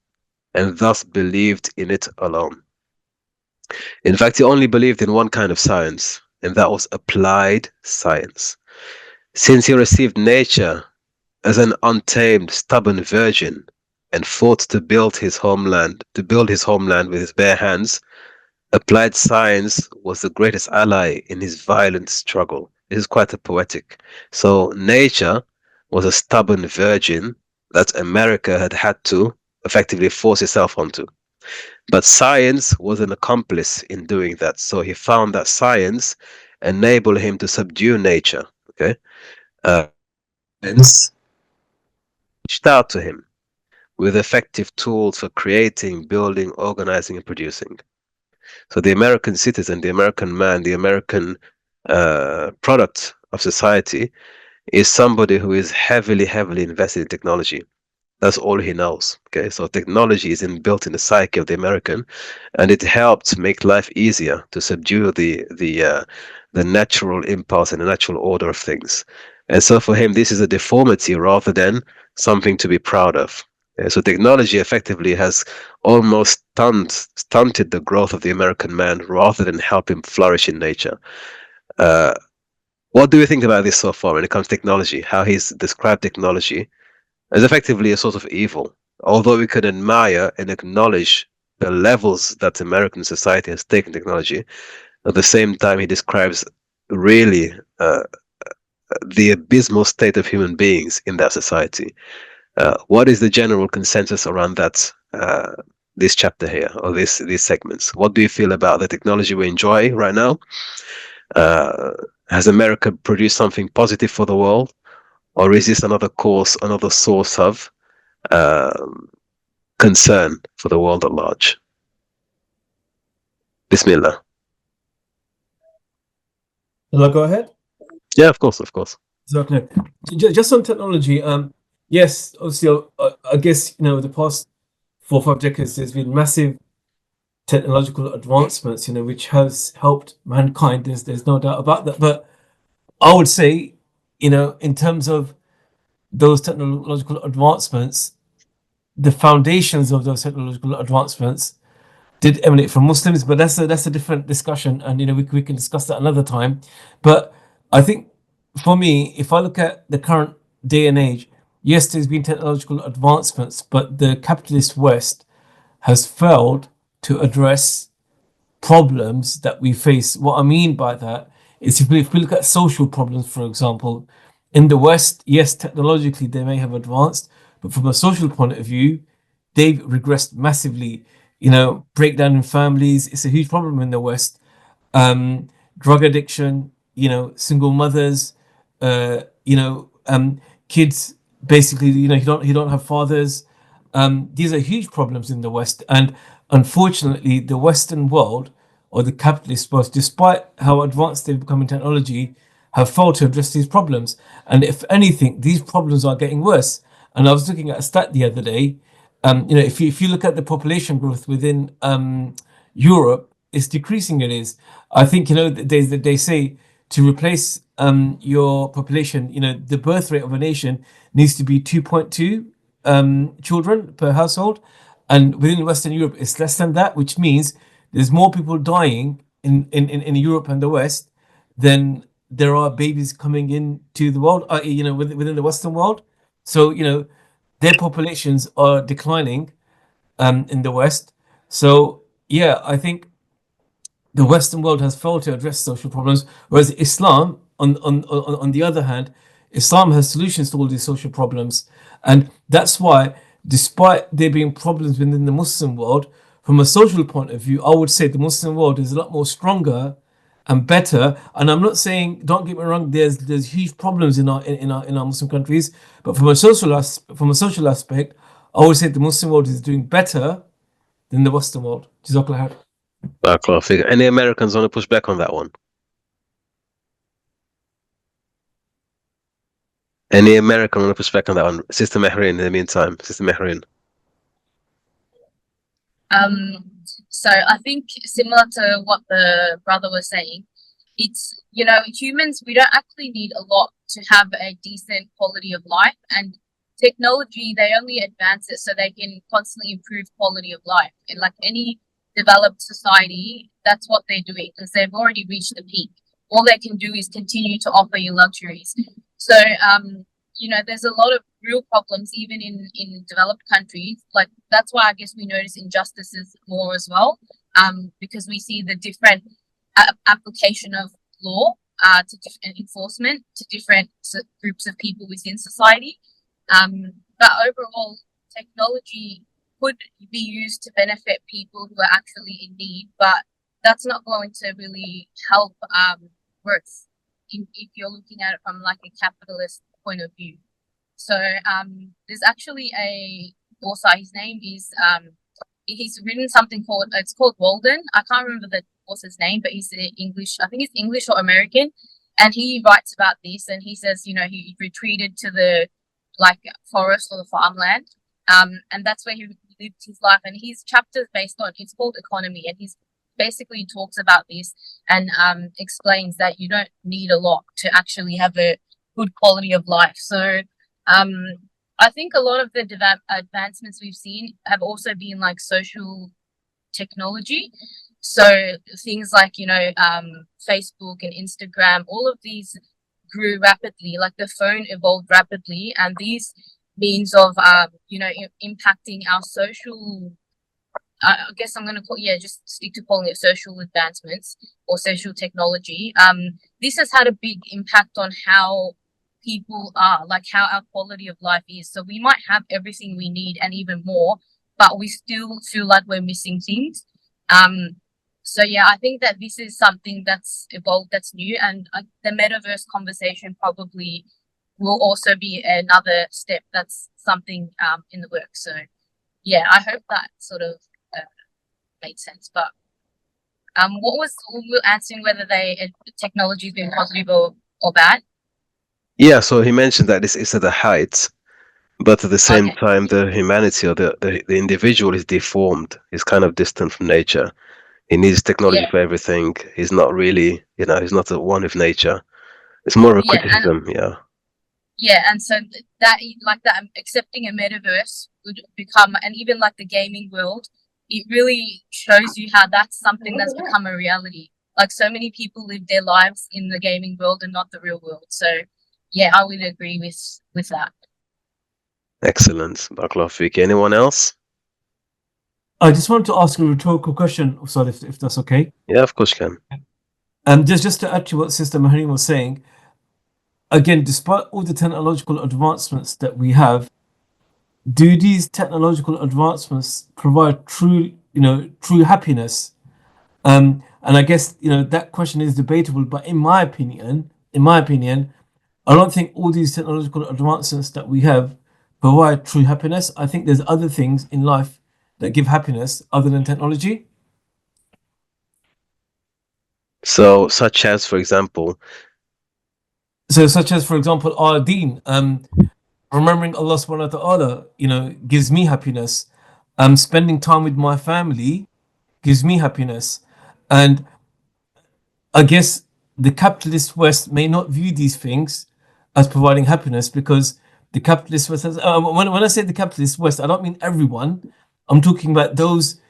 and thus believed in it alone. In fact, he only believed in one kind of science, and that was applied science. Since he received nature as an untamed, stubborn virgin and fought to build his homeland with his bare hands, applied science was the greatest ally in his violent struggle. This is quite a poetic. So nature was a stubborn virgin that America had to effectively force itself onto. But science was an accomplice in doing that. So he found that science enabled him to subdue nature. Okay, science reached out to him with effective tools for creating, building, organizing, and producing. So the American citizen, the American man, the American product of society is somebody who is heavily, heavily invested in technology. That's all he knows. Okay, so technology is built in the psyche of the American, and it helped make life easier to subdue the natural impulse and the natural order of things. And so for him, this is a deformity rather than something to be proud of. So technology effectively has almost stunted the growth of the American man rather than help him flourish in nature. What do you think about this so far when it comes to technology? How he's described technology as effectively a sort of evil, although we could admire and acknowledge the levels that American society has taken technology. At the same time, he describes really the abysmal state of human beings in that society. What is the general consensus around that? This chapter here, or these segments. What do you feel about the technology we enjoy right now? Has America produced something positive for the world, or is this another source of concern for the world at large? Bismillah. Will I go ahead? Yeah, of course, of course. Exactly. Just on technology, yes, obviously, I guess, the past 4 or 5 decades, there's been massive technological advancements, which has helped mankind. There's no doubt about that. But I would say, in terms of those technological advancements, the foundations of those technological advancements did emanate from Muslims, but that's a different discussion, and we can discuss that another time. But I think for me, if I look at the current day and age, yes, there's been technological advancements, but the capitalist West has failed to address problems that we face. What I mean by that is if we look at social problems, for example, in the West, yes, technologically they may have advanced, but from a social point of view, they've regressed massively. Breakdown in families, it's a huge problem in the West. Drug addiction, single mothers, kids basically, you don't have fathers. These are huge problems in the West, and unfortunately, the Western world or the capitalist world, despite how advanced they've become in technology, have failed to address these problems. And if anything, these problems are getting worse. And I was looking at a stat the other day. If you look at the population growth within Europe, it's decreasing. It is. I think they say to replace your population, the birth rate of a nation needs to be 2.2 children per household, and within Western Europe it's less than that, which means there's more people dying in Europe and the West than there are babies coming into the world, within the Western world. So their populations are declining in the West. So yeah, I think the Western world has failed to address social problems, whereas Islam, on the other hand, Islam has solutions to all these social problems. And that's why, despite there being problems within the Muslim world, from a social point of view, I would say the Muslim world is a lot more stronger and better. And I'm not saying, don't get me wrong, there's huge problems in our Muslim countries, but from a social aspect, I would say the Muslim world is doing better than the Western world. Jazakallah khair. Barakallah fik. Any Americans want to push back on that one? Any American want to push back on that one? Sister Mehreen, in the meantime. Sister Mehreen. So I think similar to what the brother was saying, it's, humans, we don't actually need a lot to have a decent quality of life, and technology, they only advance it so they can constantly improve quality of life. And like any developed society, that's what they're doing because they've already reached the peak. All they can do is continue to offer you luxuries. So, there's a lot of real problems even in developed countries. Like that's why I guess we notice injustices more as well, because we see the different application of law to different enforcement to different groups of people within society. But overall, technology could be used to benefit people who are actually in need, but that's not going to really help growth if you're looking at it from like a capitalist point of view. So there's actually a author, his name is he's written something it's called Walden. I can't remember the author's name, but he's English, I think he's English or American, and he writes about this, and he says, he retreated to the forest or the farmland, and that's where he lived his life, and his chapters based on, it's called Economy, and he's basically talks about this and explains that you don't need a lot to actually have a good quality of life. So I think a lot of the advancements we've seen have also been like social technology. So things like, Facebook and Instagram, all of these grew rapidly, like the phone evolved rapidly, and these means of, impacting our social, I guess I'm going to just stick to calling it social advancements or social technology. This has had a big impact on how people are, like how our quality of life is. So we might have everything we need and even more, but we still feel like we're missing things. So yeah, I think that this is something that's evolved, that's new, and the metaverse conversation probably will also be another step. That's something in the works. So yeah, I hope that sort of made sense. But we were answering whether technology has been positive or bad. Yeah, so he mentioned that this is at the height, but at the same time, the humanity or the individual is deformed. He's kind of distant from nature. He needs technology for everything. He's not really, he's not a one with nature. It's more of a criticism, Yeah, and so that accepting a metaverse would become, and even like the gaming world, it really shows you how that's something that's become a reality. like so many people live their lives in the gaming world and not the real world. So yeah, I would agree with that. Excellent. Barakallahu Fiki. Anyone else? I just wanted to ask a rhetorical question, Ustad, if that's okay. Yeah, of course you can. Just to add to what Sister Maharim was saying, again, despite all the technological advancements that we have, do these technological advancements provide true happiness? And I guess that question is debatable, but in my opinion, I don't think all these technological advancements that we have provide true happiness. I think there's other things in life that give happiness other than technology. So, such as, for example, our deen, remembering Allah subhanahu wa ta'ala, gives me happiness. Spending time with my family gives me happiness. And I guess the capitalist West may not view these things as providing happiness, because the capitalist West has, when I say the capitalist West, I don't mean everyone. I'm talking about those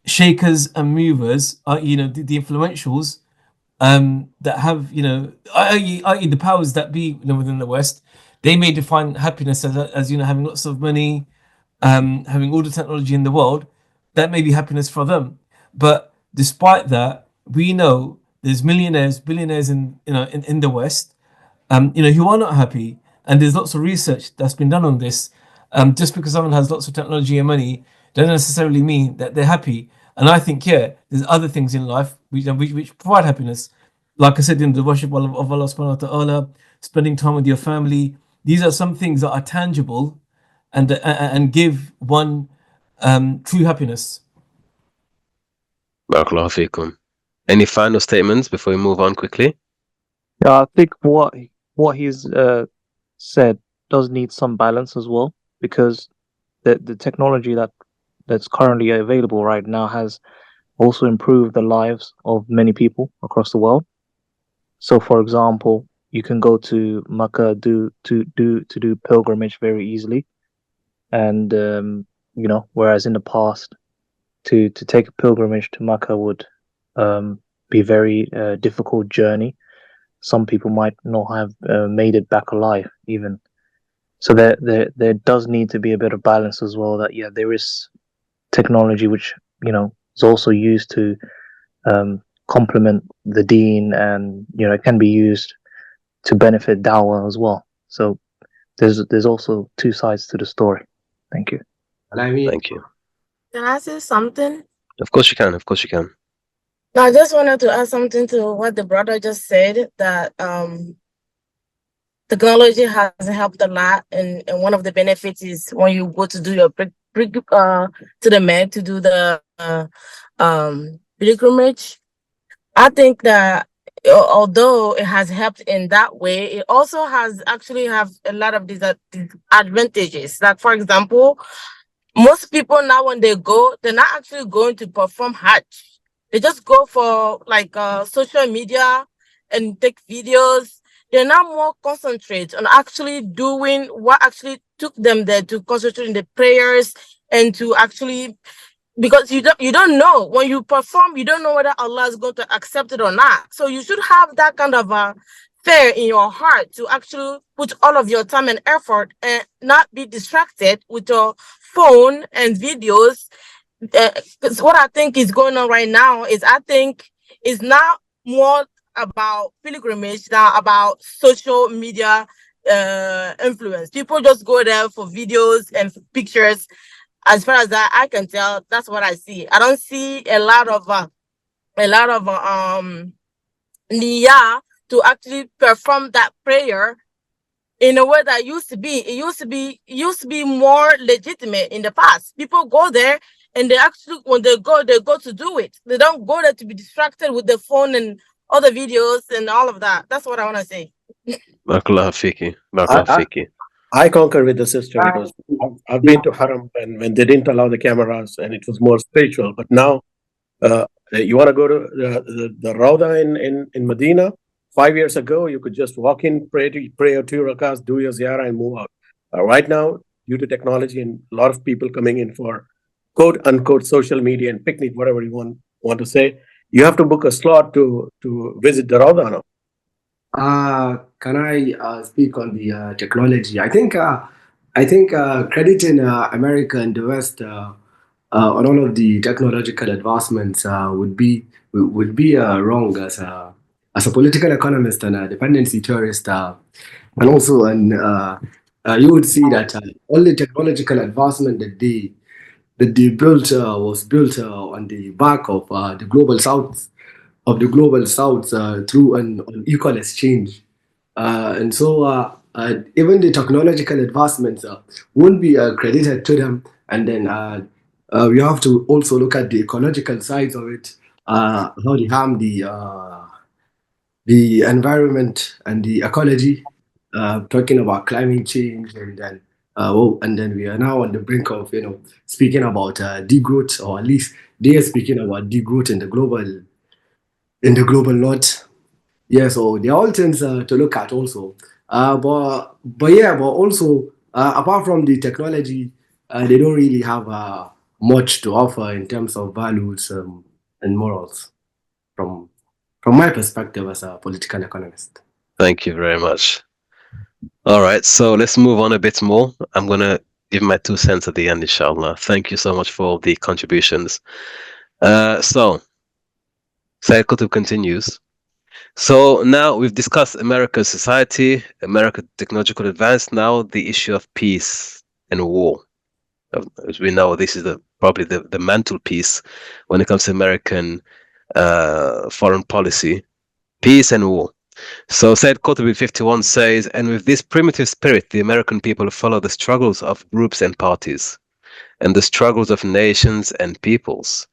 shakers and movers, the influentials, that have, i.e. the powers that be, within the West. They may define happiness as having lots of money, having all the technology in the world. That may be happiness for them. But despite that, we know there's millionaires, billionaires in the West, who are not happy. And there's lots of research that's been done on this. Just because someone has lots of technology and money doesn't necessarily mean that they're happy. And I think, there's other things in life which provide happiness. Like I said, in the worship of Allah subhanahu wa ta'ala, spending time with your family. These are some things that are tangible and give one true happiness. Barakallahu Fikum. Any final statements before we move on quickly? Yeah, I think what he's said does need some balance as well, because the technology that's currently available right now has also improved the lives of many people across the world. So, for example, you can go to Mecca to do pilgrimage very easily, and whereas in the past, to take a pilgrimage to Mecca would be very difficult journey. Some people might not have made it back alive even. So there does need to be a bit of balance as well. That there is technology which is also used to complement the deen, and it can be used to benefit dawah as well. So there's also two sides to the story. Thank you. Thank you. Can I say something? Of course you can. Of course you can. No, I just wanted to add something to what the brother just said, that technology has helped a lot, and one of the benefits is when you go to do your to the Med to do the pilgrimage. I think that although it has helped in that way, it also has actually have a lot of disadvantages. Like, for example, most people now when they go, they're not actually going to perform Hajj. They just go for like social media and take videos. They're now more concentrate on actually doing what actually took them there, to concentrate in the prayers and to actually, because you don't know when you perform, you don't know whether Allah is going to accept it or not. So you should have that kind of a fear in your heart to actually put all of your time and effort and not be distracted with your phone and videos. Because what I think is going on right now is, I think it's not more about pilgrimage than about social media influence. People just go there for videos and pictures. As far as I can tell, that's what I see. I don't see a lot of niyah to actually perform that prayer in a way that used to be. It used to be more legitimate in the past. People go there and they actually, when they go to do it. They don't go there to be distracted with the phone and other videos and all of that. That's what I want to say. Barakallahu Fiki. Barakallahu Fiki. I concur with the sister, because I've been to Haram when they didn't allow the cameras and it was more spiritual. But now, you want to go to the Rauda in Medina? 5 years ago, you could just walk in, pray 2 rakats, do your ziyarah, and move out. Right now, due to technology and a lot of people coming in for quote unquote social media and picnic, whatever you want to say, You have to book a slot to visit the Rauda now. Can I speak on the technology? I think crediting America and the West on all of the technological advancements would be wrong as a political economist and a dependency theorist, and also you would see that all the technological advancement that they built was built on the back of the global south through an equal exchange. And so even the technological advancements won't be credited to them. And then we have to also look at the ecological sides of it, how they harm the environment and the ecology, talking about climate change, and then we are now on the brink of speaking about degrowth, or at least they are speaking about degrowth in the global north. Yeah, so they're all things to look at also. But also apart from the technology, they don't really have much to offer in terms of values and morals from from my perspective as a political economist. Thank you very much. All right, so let's move on a bit more. I'm gonna give my 2 cents at the end, inshallah. Thank you so much for all the contributions. So Sayyid Qutb continues. So now we've discussed America's society, American technological advance. Now the issue of peace and war. As we know, this is probably the mantelpiece when it comes to American foreign policy, peace and war. So Sayyid Qutb 51 says, and with this primitive spirit, the American people follow the struggles of groups and parties, and the struggles of nations and peoples.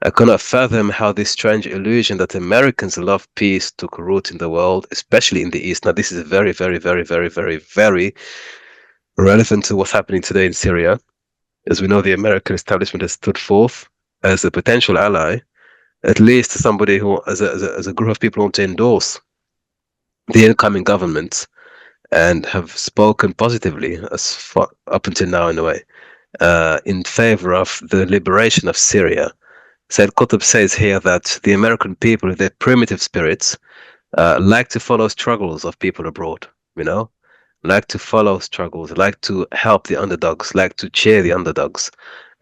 I cannot fathom how this strange illusion that Americans love peace took root in the world, especially in the East. Now, this is very, very, very, very, very, very relevant to what's happening today in Syria. As we know, the American establishment has stood forth as a potential ally, at least somebody who, as a group of people, want to endorse the incoming government and have spoken positively as far up until now, in a way, in favor of the liberation of Syria. Said Qutb says here that the American people, with their primitive spirits, like to follow struggles of people abroad, like to follow struggles, like to help the underdogs, like to cheer the underdogs.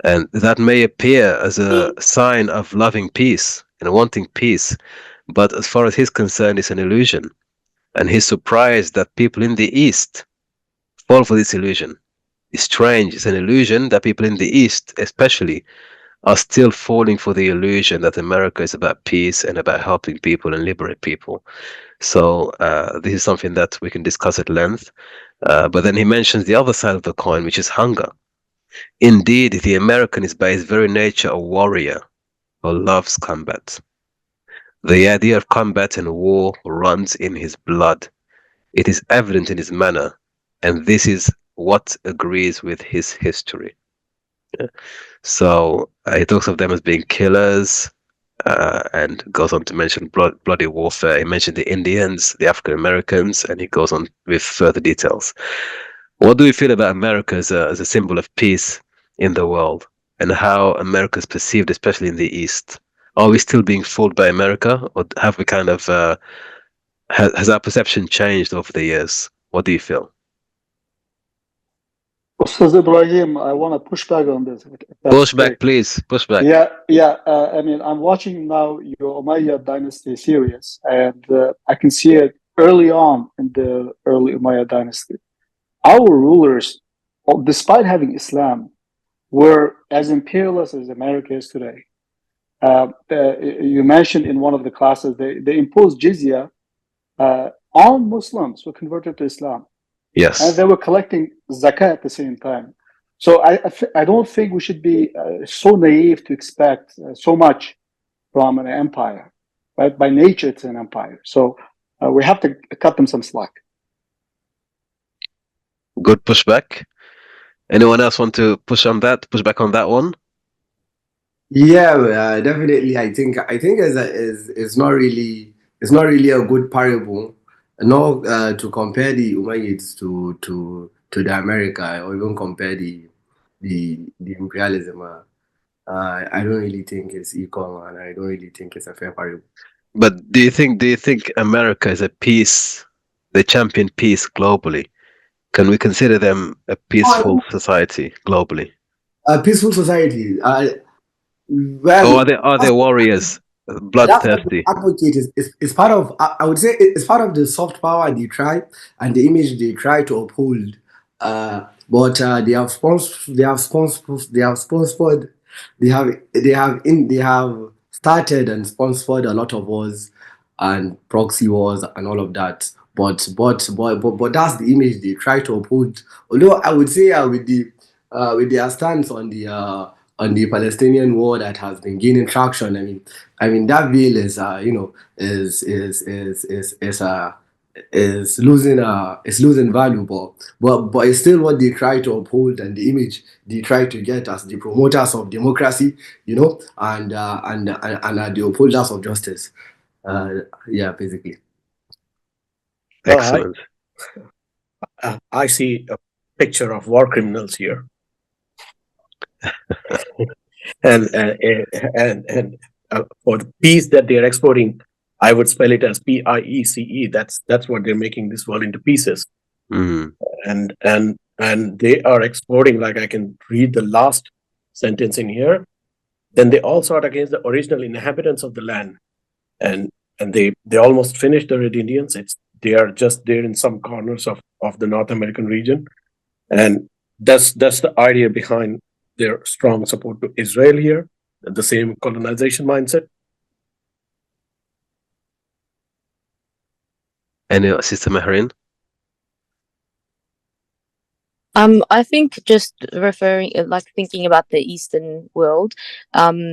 And that may appear as a sign of loving peace and wanting peace, but as far as he's concerned, it's an illusion. And he's surprised that people in the East fall for this illusion. It's strange. It's an illusion that people in the East, especially, are still falling for the illusion that America is about peace and about helping people and liberate people. So this is something that we can discuss at length. But then he mentions the other side of the coin, which is hunger. Indeed, the American is by his very nature a warrior who loves combat. The idea of combat and war runs in his blood. It is evident in his manner, and this is what agrees with his history. Yeah. So he talks of them as being killers, and goes on to mention bloody warfare. He mentioned the Indians, the African Americans, and he goes on with further details. What do you feel about America as a symbol of peace in the world, and how America is perceived, especially in the East? Are we still being fooled by America, or have we kind of has our perception changed over the years? What do you feel? Ustaz Ibrahim, I want to push back on this. If that's Push back, okay. please. Push back. Yeah. I mean, I'm watching now your Umayyad dynasty series, and I can see it early on in the early Umayyad dynasty. Our rulers, despite having Islam, were as imperialist as America is today. You mentioned in one of the classes they imposed jizya on Muslims who converted to Islam. Yes. And they were collecting zakat at the same time. So I don't think we should be so naive to expect so much from an empire. Right? By nature, it's an empire. So we have to cut them some slack. Good pushback. Anyone else want to push back on that one? Yeah, definitely. I think it's not really a good parable, nor to compare the Umayyads to the America, or even compare the imperialism. I don't really think it's equal, and I don't really think it's a fair parity. But do you think America is a peace? They champion peace globally. Can we consider them a peaceful society globally? A peaceful society. Or Well, are they warriors, that's what the bloodthirsty? advocate is part of. I would say it's part of the soft power they try and the image they try to uphold. But they have started and sponsored a lot of wars and proxy wars and all of that. But that's the image they try to uphold. Although I would say with their stance on the Palestinian war that has been gaining traction. I mean that bill is is losing value, but it's still what they try to uphold and the image they try to get as the promoters of democracy, and the upholders of justice. Yeah, basically. No, Excellent. I see a picture of war criminals here, and for the peace that they are exporting, I would spell it as PIECE. That's what they're making this world into pieces, Mm. and they are exporting. Like I can read the last sentence in here. Then they all sought against the original inhabitants of the land, and they almost finished the Red Indians. They are just there in some corners of the North American region, and that's the idea behind their strong support to Israel here. The same colonization mindset. And Sister Maharin? I think just referring, like thinking about the Eastern world, I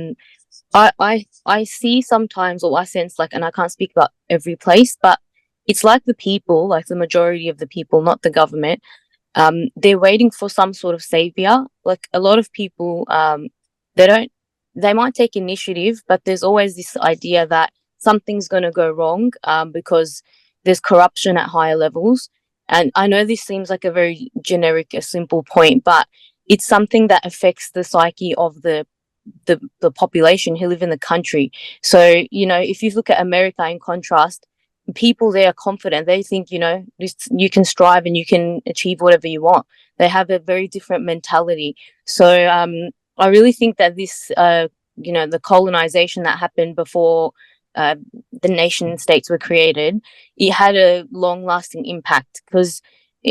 see sometimes, or I sense like, and I can't speak about every place, but it's like the people, like the majority of the people, not the government. They're waiting for some sort of savior. Like a lot of people, they don't, they might take initiative, but there's always this idea that something's going to go wrong, because there's corruption at higher levels. And I know this seems like a very generic, a simple point, but it's something that affects the psyche of the population who live in the country. So, if you look at America in contrast, people there are confident. They think, you can strive and you can achieve whatever you want. They have a very different mentality. So I really think that this, the colonization that happened before the nation states were created, it had a long lasting impact, because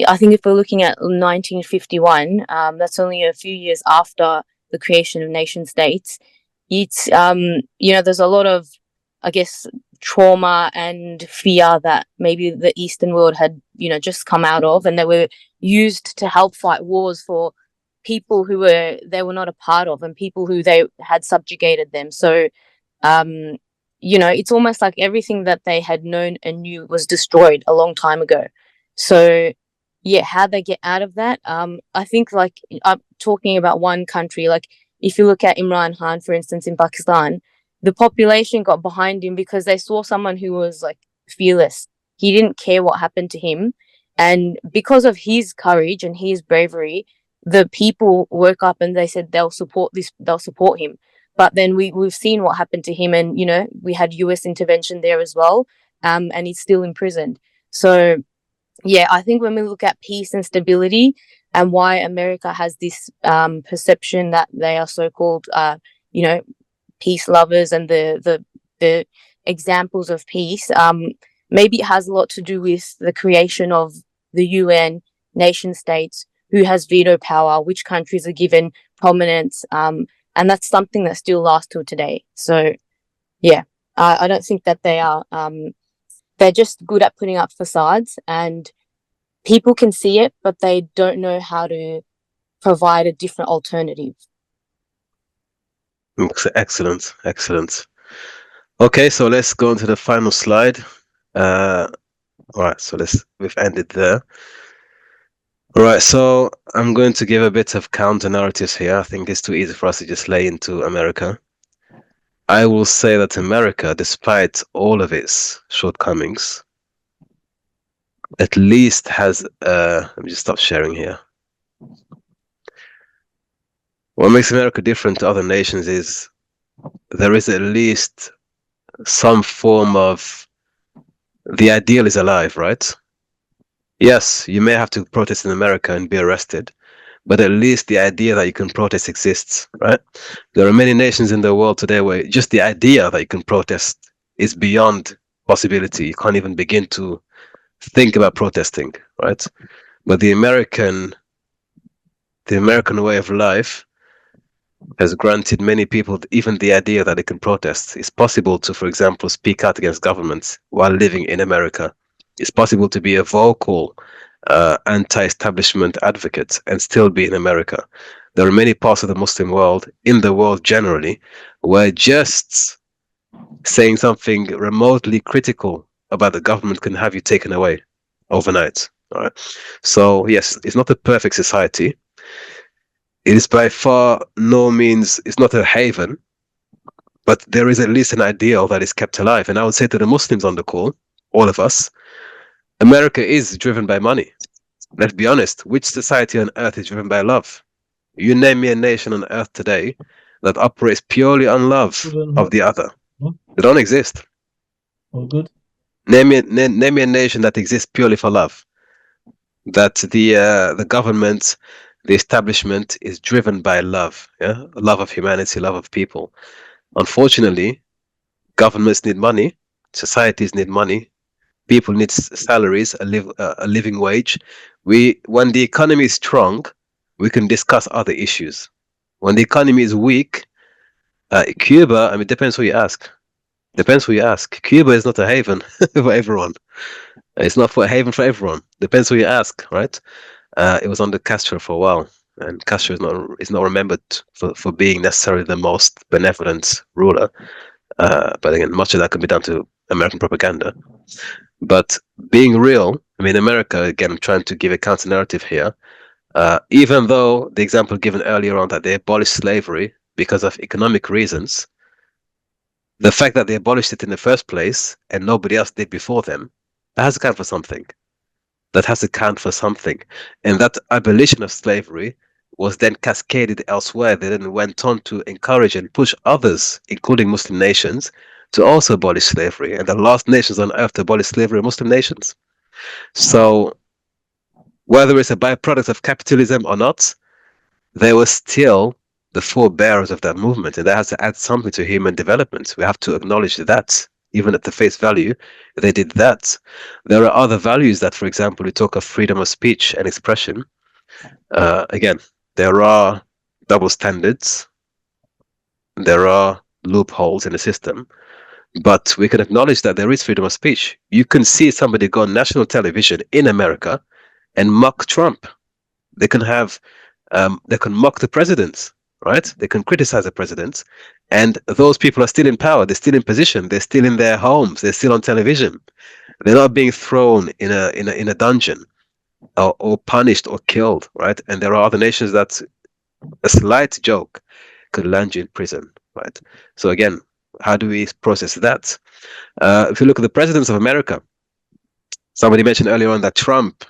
I think if we're looking at 1951, that's only a few years after the creation of nation states. It's there's a lot of, I guess, trauma and fear that maybe the Eastern world had just come out of, and they were used to help fight wars for people who they were not a part of, and people who they had subjugated them. So it's almost like everything that they had known and knew was destroyed a long time ago. So yeah, how they get out of that, I think, like, I'm talking about one country, like if you look at Imran Khan, for instance, in Pakistan, the population got behind him because they saw someone who was like fearless. He didn't care what happened to him, and because of his courage and his bravery, the people woke up and they said they'll support him. But then we've seen what happened to him, and we had US intervention there as well, and he's still imprisoned. So yeah, I think when we look at peace and stability and why America has this perception that they are so-called peace lovers and the examples of peace, maybe it has a lot to do with the creation of the UN, nation states, who has veto power, which countries are given prominence, and that's something that still lasts till today. So yeah, I don't think that they are they're just good at putting up facades, and people can see it, but they don't know how to provide a different alternative. Excellent. Okay, so let's go on to the final slide. All right, so we've ended there. All right, so I'm going to give a bit of counter narratives here. I think it's too easy for us to just lay into America. I will say that America, despite all of its shortcomings, at least has let me just stop sharing here. What makes America different to other nations is there is at least some form of the ideal is alive, right? Yes, you may have to protest in America and be arrested, but at least the idea that you can protest exists, right? There are many nations in the world today where just the idea that you can protest is beyond possibility. You can't even begin to think about protesting, right? But the American way of life has granted many people even the idea that they can protest. It's possible to, for example, speak out against governments while living in America. It's possible to be a vocal anti-establishment advocate and still be in America. There are many parts of the Muslim world, in the world generally, where just saying something remotely critical about the government can have you taken away overnight. All right. So yes, it's not a perfect society. It is by far no means, it's not a haven, but there is at least an ideal that is kept alive. And I would say to the Muslims on the call, all of us, America is driven by money. Let's be honest, which society on earth is driven by love? You name me a nation on earth today that operates purely on love of the other. They don't exist. All good. Name me a nation that exists purely for love. That the government, the establishment is driven by love, yeah, love of humanity, love of people. Unfortunately, governments need money, societies need money, people need salaries, a living wage. When the economy is strong, we can discuss other issues. When the economy is weak, Cuba, I mean, depends who you ask. Depends who you ask. Cuba is not a haven for everyone. It's not for a haven for everyone. Depends who you ask, right? It was under Castro for a while, and Castro is not remembered for being necessarily the most benevolent ruler. But again, much of that can be down to American propaganda. But being real, I mean, America, again, I'm trying to give a counter narrative here. Even though the example given earlier on that they abolished slavery because of economic reasons, the fact that they abolished it in the first place and nobody else did before them, that has to count for something. That has to count for something. And that abolition of slavery was then cascaded elsewhere. They then went on to encourage and push others, including Muslim nations, to also abolish slavery. And the last nations on earth to abolish slavery are Muslim nations. So whether it's a byproduct of capitalism or not, they were still the forebearers of that movement, and that has to add something to human development. We have to acknowledge that, even at the face value, they did that. There are other values that, for example, we talk of freedom of speech and expression. Again, there are double standards, there are loopholes in the system, but we can acknowledge that there is freedom of speech. You can see somebody go on national television in America and mock Trump. They can have they can mock the president, right? They can criticize the president, and those people are still in power. They're still in position. They're still in their homes. They're still on television. They're not being thrown in a dungeon or punished or killed, right? And there are other nations that a slight joke could land you in prison, right? So again, how do we process that? If you look at the presidents of America, somebody mentioned earlier on that Trump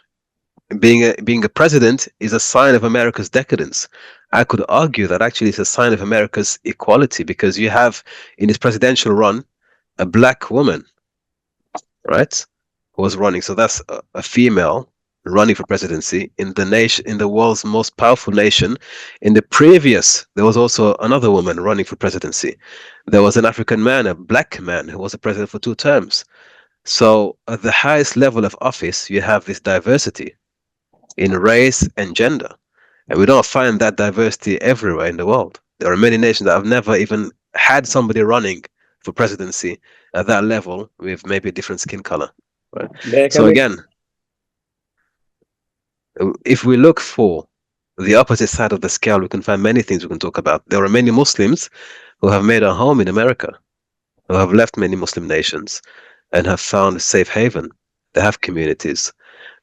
being a president is a sign of America's decadence. I could argue that actually it's a sign of America's equality, because you have in his presidential run a black woman, right, who was running. So that's a female running for presidency in the nation, in the world's most powerful nation. In the previous, there was also another woman running for presidency. There was an African man, a black man, who was a president for 2 terms. So at the highest level of office, you have this diversity in race and gender. And we don't find that diversity everywhere in the world. There are many nations that have never even had somebody running for presidency at that level with maybe a different skin color. Right? So again, if we look for the opposite side of the scale, we can find many things we can talk about. There are many Muslims who have made a home in America, who have left many Muslim nations and have found a safe haven. They have communities.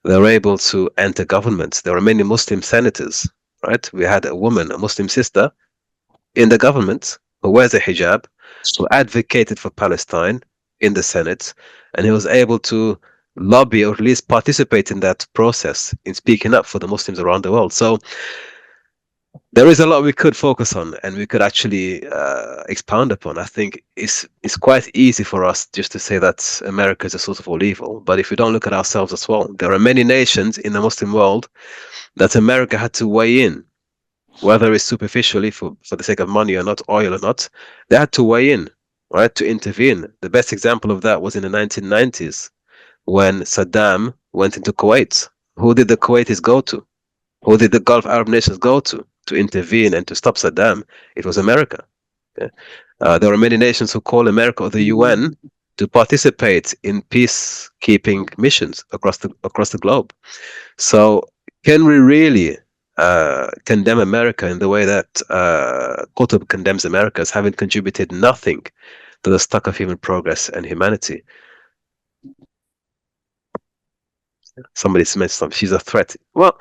They're able to enter governments. There are many Muslim senators, right? We had a woman, a Muslim sister, in the government who wears a hijab, who advocated for Palestine in the Senate, and he was able to lobby or at least participate in that process in speaking up for the Muslims around the world. So there is a lot we could focus on and we could actually expound upon. I think it's quite easy for us just to say that America is a source of all evil. But if we don't look at ourselves as well, there are many nations in the Muslim world that America had to weigh in, whether it's superficially for the sake of money or not, oil or not. They had to weigh in, right, to intervene. The best example of that was in the 1990s when Saddam went into Kuwait. Who did the Kuwaitis go to? Who did the Gulf Arab nations go to intervene and to stop Saddam? It was America. Okay? There are many nations who call America or the UN to participate in peacekeeping missions across the globe. So, can we really condemn America in the way that Qutb condemns America as having contributed nothing to the stock of human progress and humanity? Somebody mentioned something. She's a threat. Well,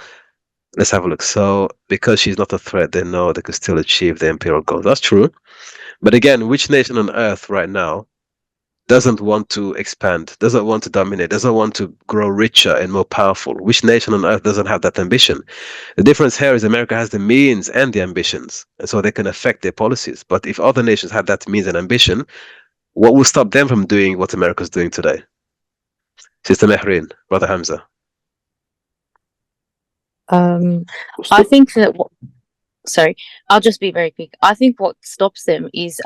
let's have a look. So, because she's not a threat, they know they could still achieve the imperial goals. That's true. But again, which nation on earth right now doesn't want to expand, doesn't want to dominate, doesn't want to grow richer and more powerful? Which nation on earth doesn't have that ambition? The difference here is America has the means and the ambitions, and so they can affect their policies. But if other nations have that means and ambition, what will stop them from doing what America's doing today? Sister Mehreen, Brother Hamza. I think that sorry, I'll just be very quick. I think what stops them is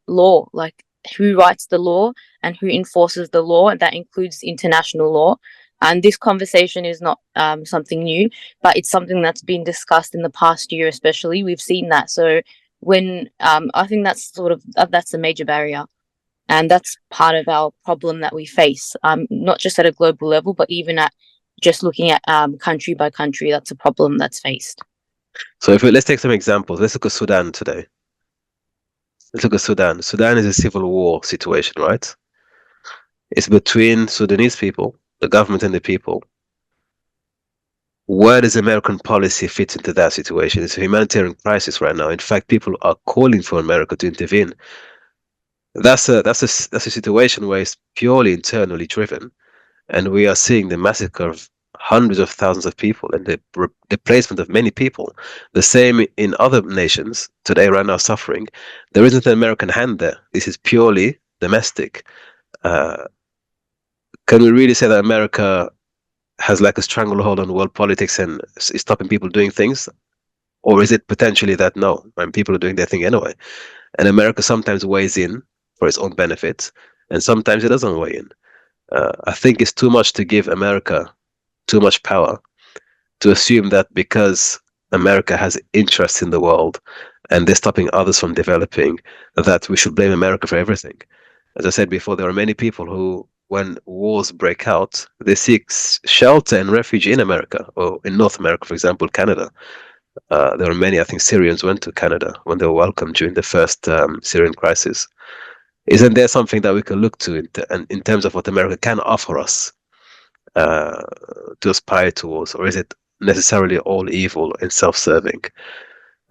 law, like who writes the law and who enforces the law, and that includes international law. And this conversation is not something new, but it's something that's been discussed in the past year, especially. We've seen that. So when I think that's that's a major barrier, and that's part of our problem that we face, not just at a global level, but even at just looking at country by country. That's a problem that's faced. So let's take some examples. Let's look at Sudan today. Let's look at Sudan. Sudan is a civil war situation, right? It's between Sudanese people, the government and the people. Where does American policy fit into that situation? It's a humanitarian crisis right now. In fact, people are calling for America to intervene. That's a situation where it's purely internally driven, and we are seeing the massacre of hundreds of thousands of people and the replacement of many people. The same in other nations today right now suffering. There isn't an American hand there. This is purely domestic. Can we really say that America has like a stranglehold on world politics and is stopping people doing things? Or is it potentially that no, and people are doing their thing anyway? And America sometimes weighs in for its own benefit, and sometimes it doesn't weigh in. I think it's too much to give America too much power to assume that because America has interests in the world and they're stopping others from developing, that we should blame America for everything. As I said before, there are many people who, when wars break out, they seek shelter and refuge in America, or in North America, for example, Canada. There are many, I think Syrians went to Canada when they were welcomed during the first Syrian crisis. Isn't there something that we can look to in terms of what America can offer us to aspire towards, or is it necessarily all evil and self-serving?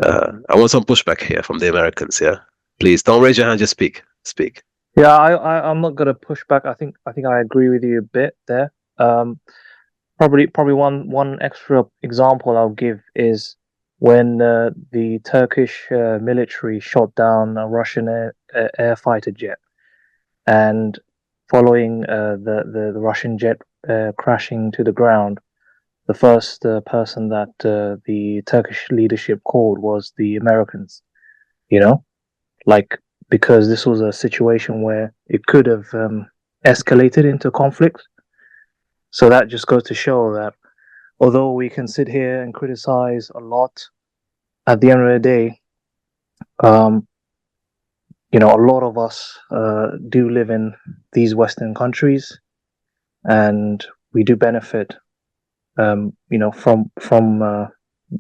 I want some pushback here from the Americans. Yeah, please don't raise your hand. Just speak. Yeah, I'm not gonna push back. I think I agree with you a bit there. Probably one extra example I'll give is when the Turkish military shot down a Russian air fighter jet, and following the Russian jet crashing to the ground, the first person that the Turkish leadership called was the Americans. You know, like, because this was a situation where it could have escalated into conflict. So that just goes to show that although we can sit here and criticize a lot, at the end of the day, a lot of us do live in these Western countries, and we do benefit, from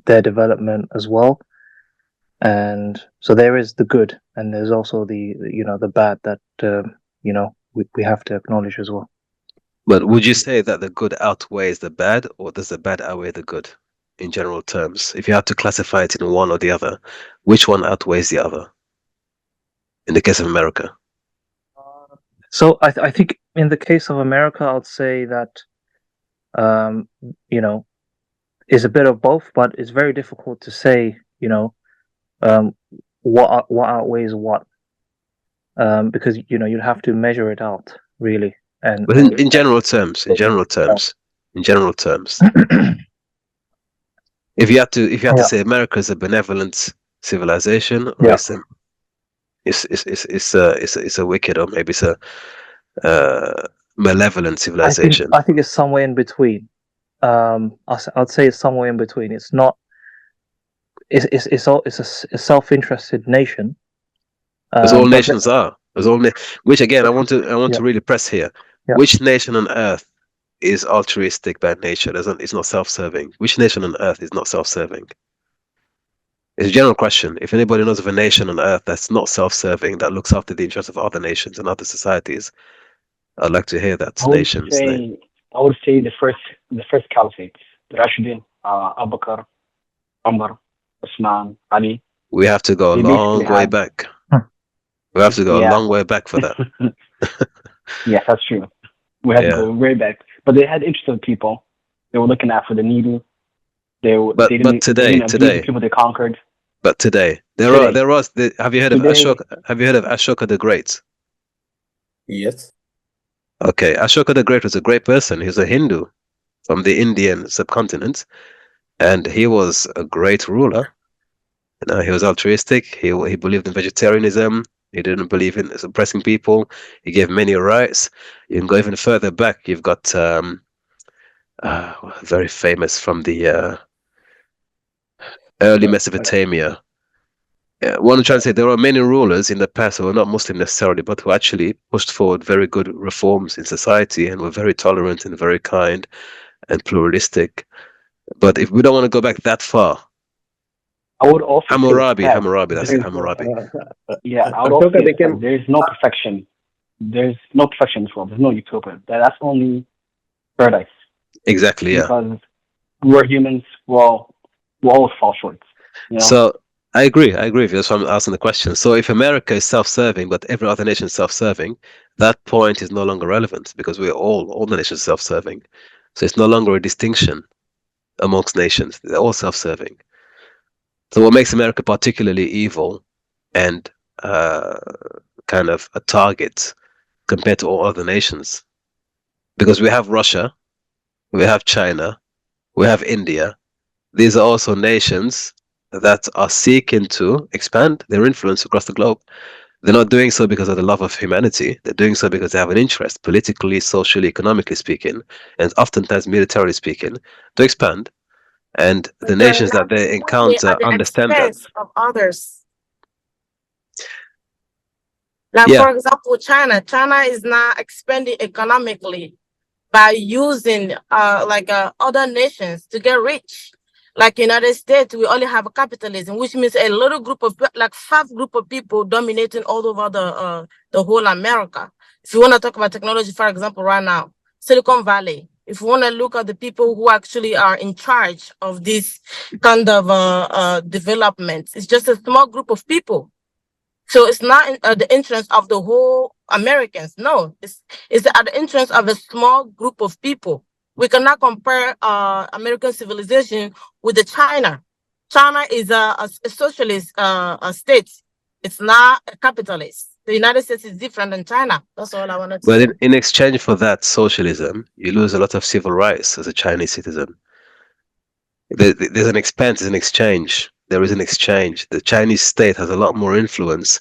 their development as well. And so there is the good, and there's also the bad that we have to acknowledge as well. But would you say that the good outweighs the bad, or does the bad outweigh the good in general terms? If you had to classify it in one or the other, which one outweighs the other in the case of America? So I think in the case of America, I'd say that, it's a bit of both, but it's very difficult to say, what outweighs what? Because you'd have to measure it out really, and But in general terms, if you had to say America is a benevolent civilization, or Yeah. it's a wicked, or maybe it's a malevolent civilization. I think it's somewhere in between. I'd say it's somewhere in between. It's not. It's a self-interested nation. As all nations are. Which again, I want to really press here. Yeah. Which nation on earth is altruistic by nature? It's not self-serving. Which nation on earth is not self-serving? It's a general question. If anybody knows of a nation on earth that's not self-serving, that looks after the interests of other nations and other societies, I'd like to hear that nation's name. I would say the first caliphate, the Rashidun, Abu Bakr, Umar, Usman, Ali. We have to go a long way back. We have to go a long way back for that. Yes, that's true. We have to go way back. But they had interested people. They were looking out for the needy. But today, the people they conquered. But today, have you heard of Ashoka? Have you heard of Ashoka the Great? Yes. Okay, Ashoka the Great was a great person. He was a Hindu from the Indian subcontinent, and he was a great ruler. He was altruistic. He believed in vegetarianism. He didn't believe in suppressing people. He gave many rights. You can go even further back. You've got very famous from the early Mesopotamia. What I'm trying to say, there are many rulers in the past who were not Muslim necessarily, but who actually pushed forward very good reforms in society and were very tolerant and very kind and pluralistic. But if we don't want to go back that far, I would also Hammurabi. Yeah, I would also say there's no perfection. There's no perfection in this world. There's no utopia. That's only paradise. Exactly, yeah. Because we're humans. We'll always fall short. So I agree with you. That's why I'm asking the question. So if America is self-serving, but every other nation is self-serving, that point is no longer relevant because we're all the nations self-serving. So it's no longer a distinction amongst nations. They're all self-serving. So what makes America particularly evil and kind of a target compared to all other nations? Because we have Russia, we have China, we have India. These are also nations that are seeking to expand their influence across the globe. They're not doing so because of the love of humanity. They're doing so because they have an interest, politically, socially, economically speaking, and oftentimes militarily speaking, to expand. And the nations that they encounter understand that. Of others. Like, for example, China is now expanding economically by using other nations to get rich. Like United States, we only have capitalism, which means a little group of 5 group of people dominating all over the whole America. If you want to talk about technology, for example, right now, Silicon Valley. If you want to look at the people who actually are in charge of this kind of development, it's just a small group of people. So it's not in the interest of the whole Americans. No, it's at the interest of a small group of people. We cannot compare American civilization with the China. China is a socialist state. It's not a capitalist. The United States is different than China. That's all I wanted to say. But in exchange for that socialism, you lose a lot of civil rights as a Chinese citizen. There's an expense, an exchange. There is an exchange. The Chinese state has a lot more influence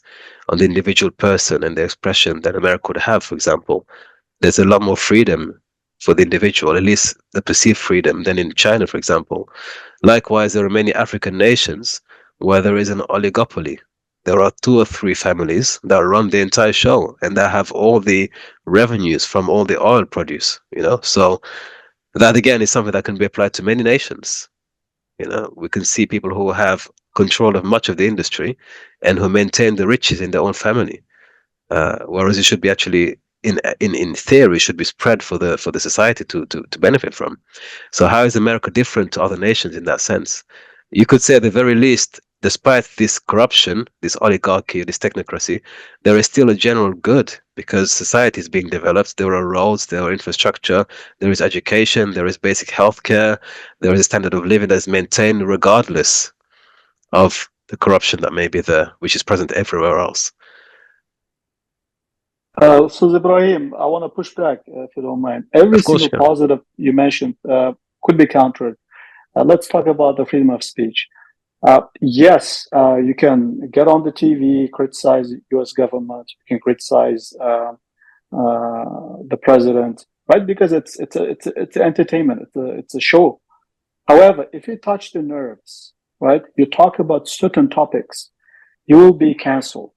on the individual person and their expression than America would have, for example. There's a lot more freedom for the individual, at least the perceived freedom, than in China, for example. Likewise, there are many African nations where there is an oligopoly. There are 2 or 3 families that run the entire show and that have all the revenues from all the oil produce, So that again is something that can be applied to many nations. We can see people who have control of much of the industry and who maintain the riches in their own family. Whereas it should be actually in theory should be spread for the society to benefit from. So how is America different to other nations in that sense? You could say at the very least, despite this corruption, this oligarchy, this technocracy, there is still a general good because society is being developed. There are roads, there are infrastructure, there is education, there is basic healthcare, there is a standard of living that is maintained regardless of the corruption that may be there, which is present everywhere else. So Ibrahim, I want to push back, if you don't mind. Every Of course, single yeah. positive you mentioned could be countered. Let's talk about the freedom of speech. Yes, you can get on the TV, criticize the U.S. government. You can criticize the president, right? Because it's entertainment. It's a show. However, if you touch the nerves, right, you talk about certain topics, you will be canceled.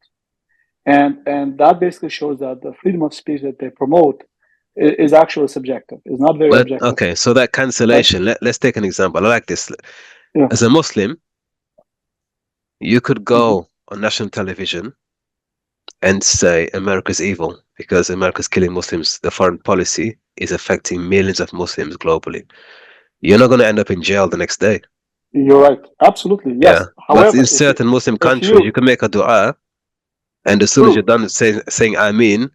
And that basically shows that the freedom of speech that they promote is actually subjective. It's not very But objective. okay, so that cancellation. Let's take an example. I like this. Yeah. As a Muslim, you could go on national television and say America's evil because America's killing Muslims. The foreign policy is affecting millions of Muslims globally. You're not going to end up in jail the next day. You're right. Absolutely. Yes. Yeah. However, But in certain Muslim countries, you can make a dua, and as soon as you're done saying Ameen,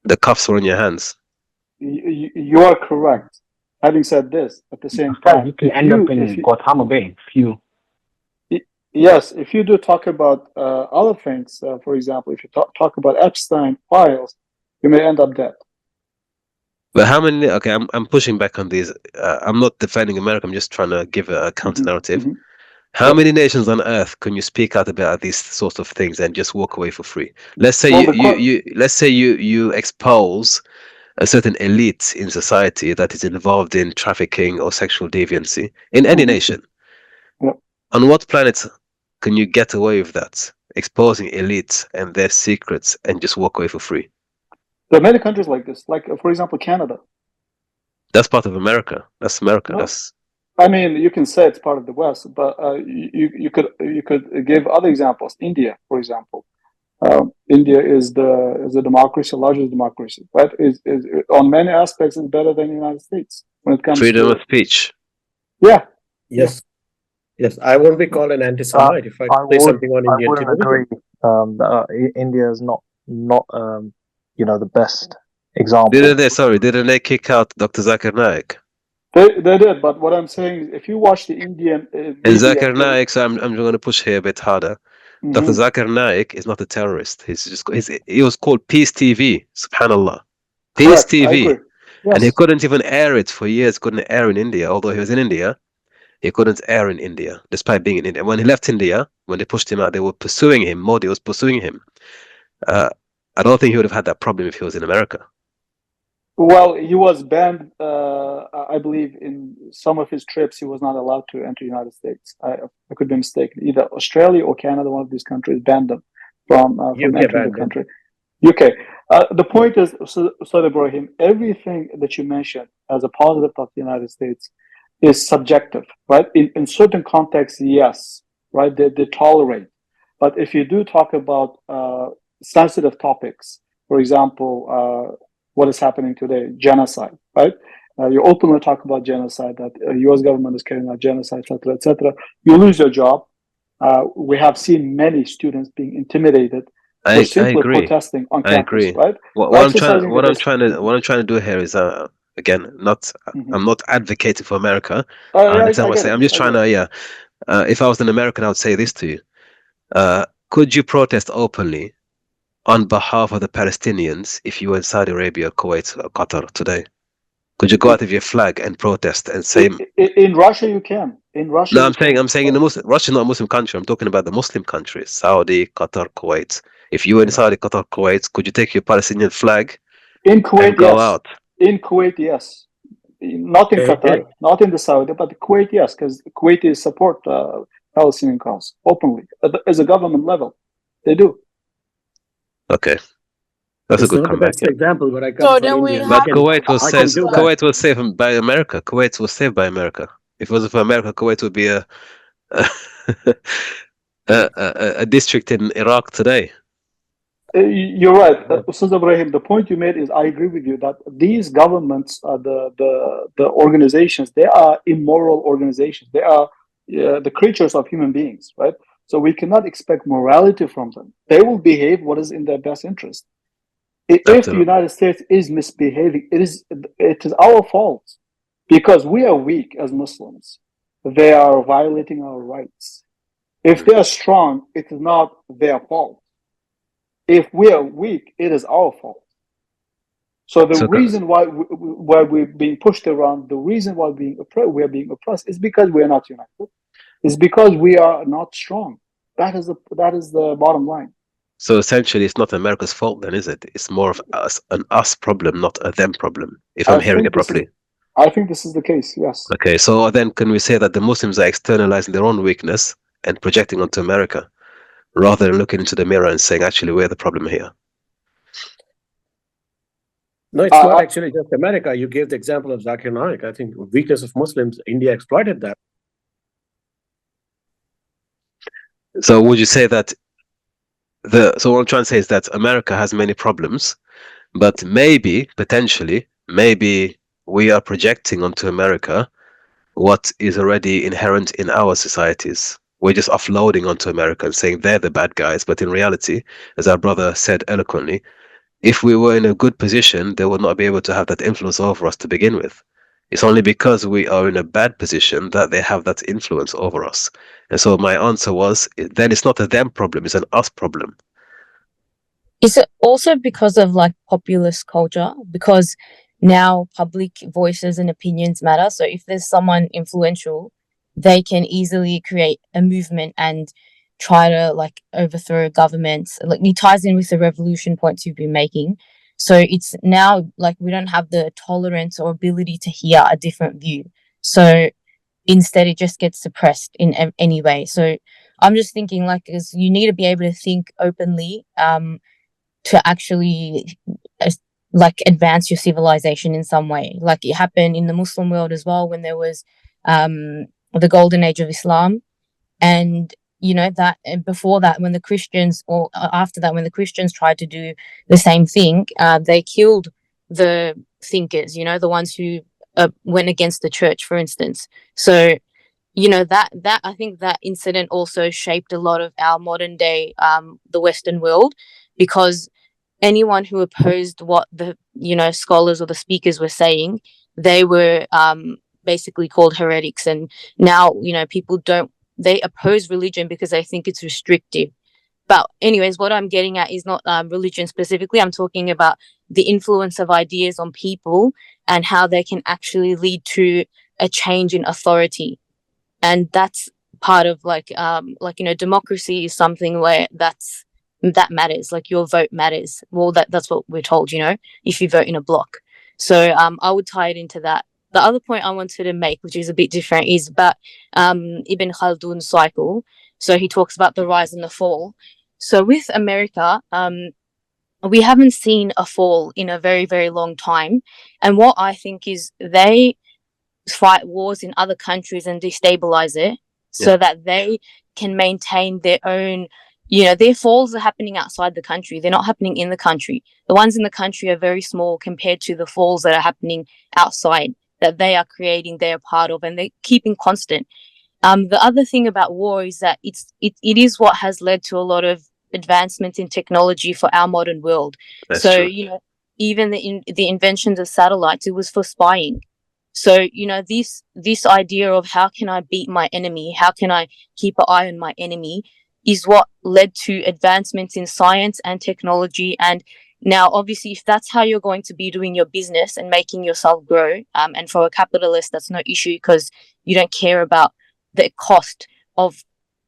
the cuffs are on your hands. You are correct. Having said this, at the same time, you can end up in Guantanamo Bay. Yes, if you do talk about other things, for example, if you talk about Epstein files, you may end up dead. But how many? Okay, I'm pushing back on these. I'm not defending America. I'm just trying to give a counter narrative. How many nations on earth can you speak out about these sorts of things and just walk away for free? Let's say you expose a certain elite in society that is involved in trafficking or sexual deviancy in any nation. On what planet can you get away with that? Exposing elites and their secrets and just walk away for free? There are many countries like this, like for example, Canada. That's part of America. That's America. No. That's. I mean, you can say it's part of the West, but you could give other examples. India, for example, India is a democracy, largest democracy, right? Is on many aspects is better than the United States when it comes freedom to of speech. Yeah. Yes. Yes, I won't be called an anti-Semite if I say something on Indian wouldn't television. agree. India is not the best example. Didn't they kick out Dr. Zakir Naik? They did, but what I'm saying is, if you watch the Indian And media, Zakir Naik, so I'm going to push here a bit harder. Dr. Zakir Naik is not a terrorist. He was called Peace TV. Subhanallah, Peace Correct, I TV, agree. Yes. And he couldn't even air it for years. Couldn't air in India, although he was in India. He couldn't air in India, despite being in India. When he left India, when they pushed him out, they were pursuing him. Modi was pursuing him. I don't think he would have had that problem if he was in America. Well, he was banned. I believe in some of his trips, he was not allowed to enter the United States. I could be mistaken. Either Australia or Canada, one of these countries, banned them from entering the country. UK. The point is, so Ibrahim, everything that you mentioned as a positive of the United States is subjective, right? In certain contexts, yes, right? They tolerate. But if you do talk about sensitive topics, for example, what is happening today, genocide, right? You openly talk about genocide, that U.S. government is carrying out genocide, etc., etc. You lose your job. We have seen many students being intimidated for simply protesting on campus, right? What I'm trying to do here is again, I'm not advocating for America. I understand what I'm saying. I'm just trying to if I was an American, I would say this to you. Could you protest openly on behalf of the Palestinians if you were in Saudi Arabia, Kuwait, or Qatar today? Could you go out of your flag and protest and say? In Russia, you can. In Russia, no, I'm saying in the Muslim. Russia is not a Muslim country. I'm talking about the Muslim countries: Saudi, Qatar, Kuwait. If you were in Saudi, Qatar, Kuwait, could you take your Palestinian flag in Kuwait? And go out? In Kuwait, yes. Not in Qatar, not in the Saudi, but Kuwait, yes, because Kuwaitis support Palestinian cause openly as a government level. They do. Okay. That's a good not comeback. The best example, but I come from India. But Kuwait was saved by America. Kuwait was saved by America. If it wasn't for America, Kuwait would be a district in Iraq today. You're right, Ustaz Ibrahim. The point you made is, I agree with you that these governments, the organizations, they are immoral organizations. They are the creatures of human beings, right? So we cannot expect morality from them. They will behave what is in their best interest. If the United States is misbehaving, it is our fault because we are weak as Muslims. They are violating our rights. If they are strong, it is not their fault. If we are weak, it is our fault. So the reason why we're being pushed around, the reason why we are being oppressed is because we are not united. It's because we are not strong. That is the bottom line. So essentially, it's not America's fault, then, is it? It's more of an us problem, not a them problem. If I'm hearing it properly. I think this is the case. Yes. Okay, so then can we say that the Muslims are externalizing their own weakness and projecting onto America, rather than looking into the mirror and saying, actually, we're the problem here? No, it's not actually just America. You gave the example of Zakir Naik. I think weakness of Muslims, India exploited that. So would you say that so what I'm trying to say is that America has many problems, but maybe, potentially, maybe we are projecting onto America what is already inherent in our societies. We're just offloading onto America and saying they're the bad guys, but in reality, as our brother said eloquently, if we were in a good position, they would not be able to have that influence over us to begin with. It's only because we are in a bad position that they have that influence over us. And so my answer was, then it's not a them problem, it's an us problem. Is it also because of like populist culture? Because now public voices and opinions matter. So if there's someone influential, they can easily create a movement and try to like overthrow governments. Like it ties in with the revolution points you've been making. So it's now like we don't have the tolerance or ability to hear a different view. So instead, it just gets suppressed in any way. So I'm just thinking like, is you need to be able to think openly, to actually like advance your civilization in some way. Like it happened in the Muslim world as well when there was the golden age of Islam, and you know that before that when the Christians, or after that when the Christians tried to do the same thing, they killed the thinkers, you know, the ones who went against the church, for instance. So you know that I think that incident also shaped a lot of our modern day the Western world, because anyone who opposed what the scholars or the speakers were saying, they were basically called heretics. And now people they oppose religion because they think it's restrictive. But anyways, what I'm getting at is not religion specifically. I'm talking about the influence of ideas on people and how they can actually lead to a change in authority. And that's part of democracy is something where that matters. Like your vote matters. Well, that's what we're told, if you vote in a block. So I would tie it into that. The other point I wanted to make, which is a bit different, is about Ibn Khaldun's cycle. So he talks about the rise and the fall. So with America, we haven't seen a fall in a very, very long time. And what I think is they fight wars in other countries and destabilize it so that they can maintain their own, their falls are happening outside the country. They're not happening in the country. The ones in the country are very small compared to the falls that are happening outside that they are creating, they're part of, and they're keeping constant. The other thing about war is that it is what has led to a lot of advancements in technology for our modern world. That's so true. Even the inventions of satellites, it was for spying. So this idea of how can I beat my enemy, how can I keep an eye on my enemy, is what led to advancements in science and technology. And now obviously if that's how you're going to be doing your business and making yourself grow, and for a capitalist that's no issue because you don't care about the cost of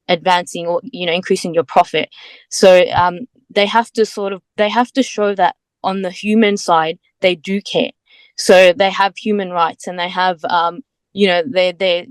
advancing or increasing your profit. So they have to show that on the human side they do care. So they have human rights, and they have they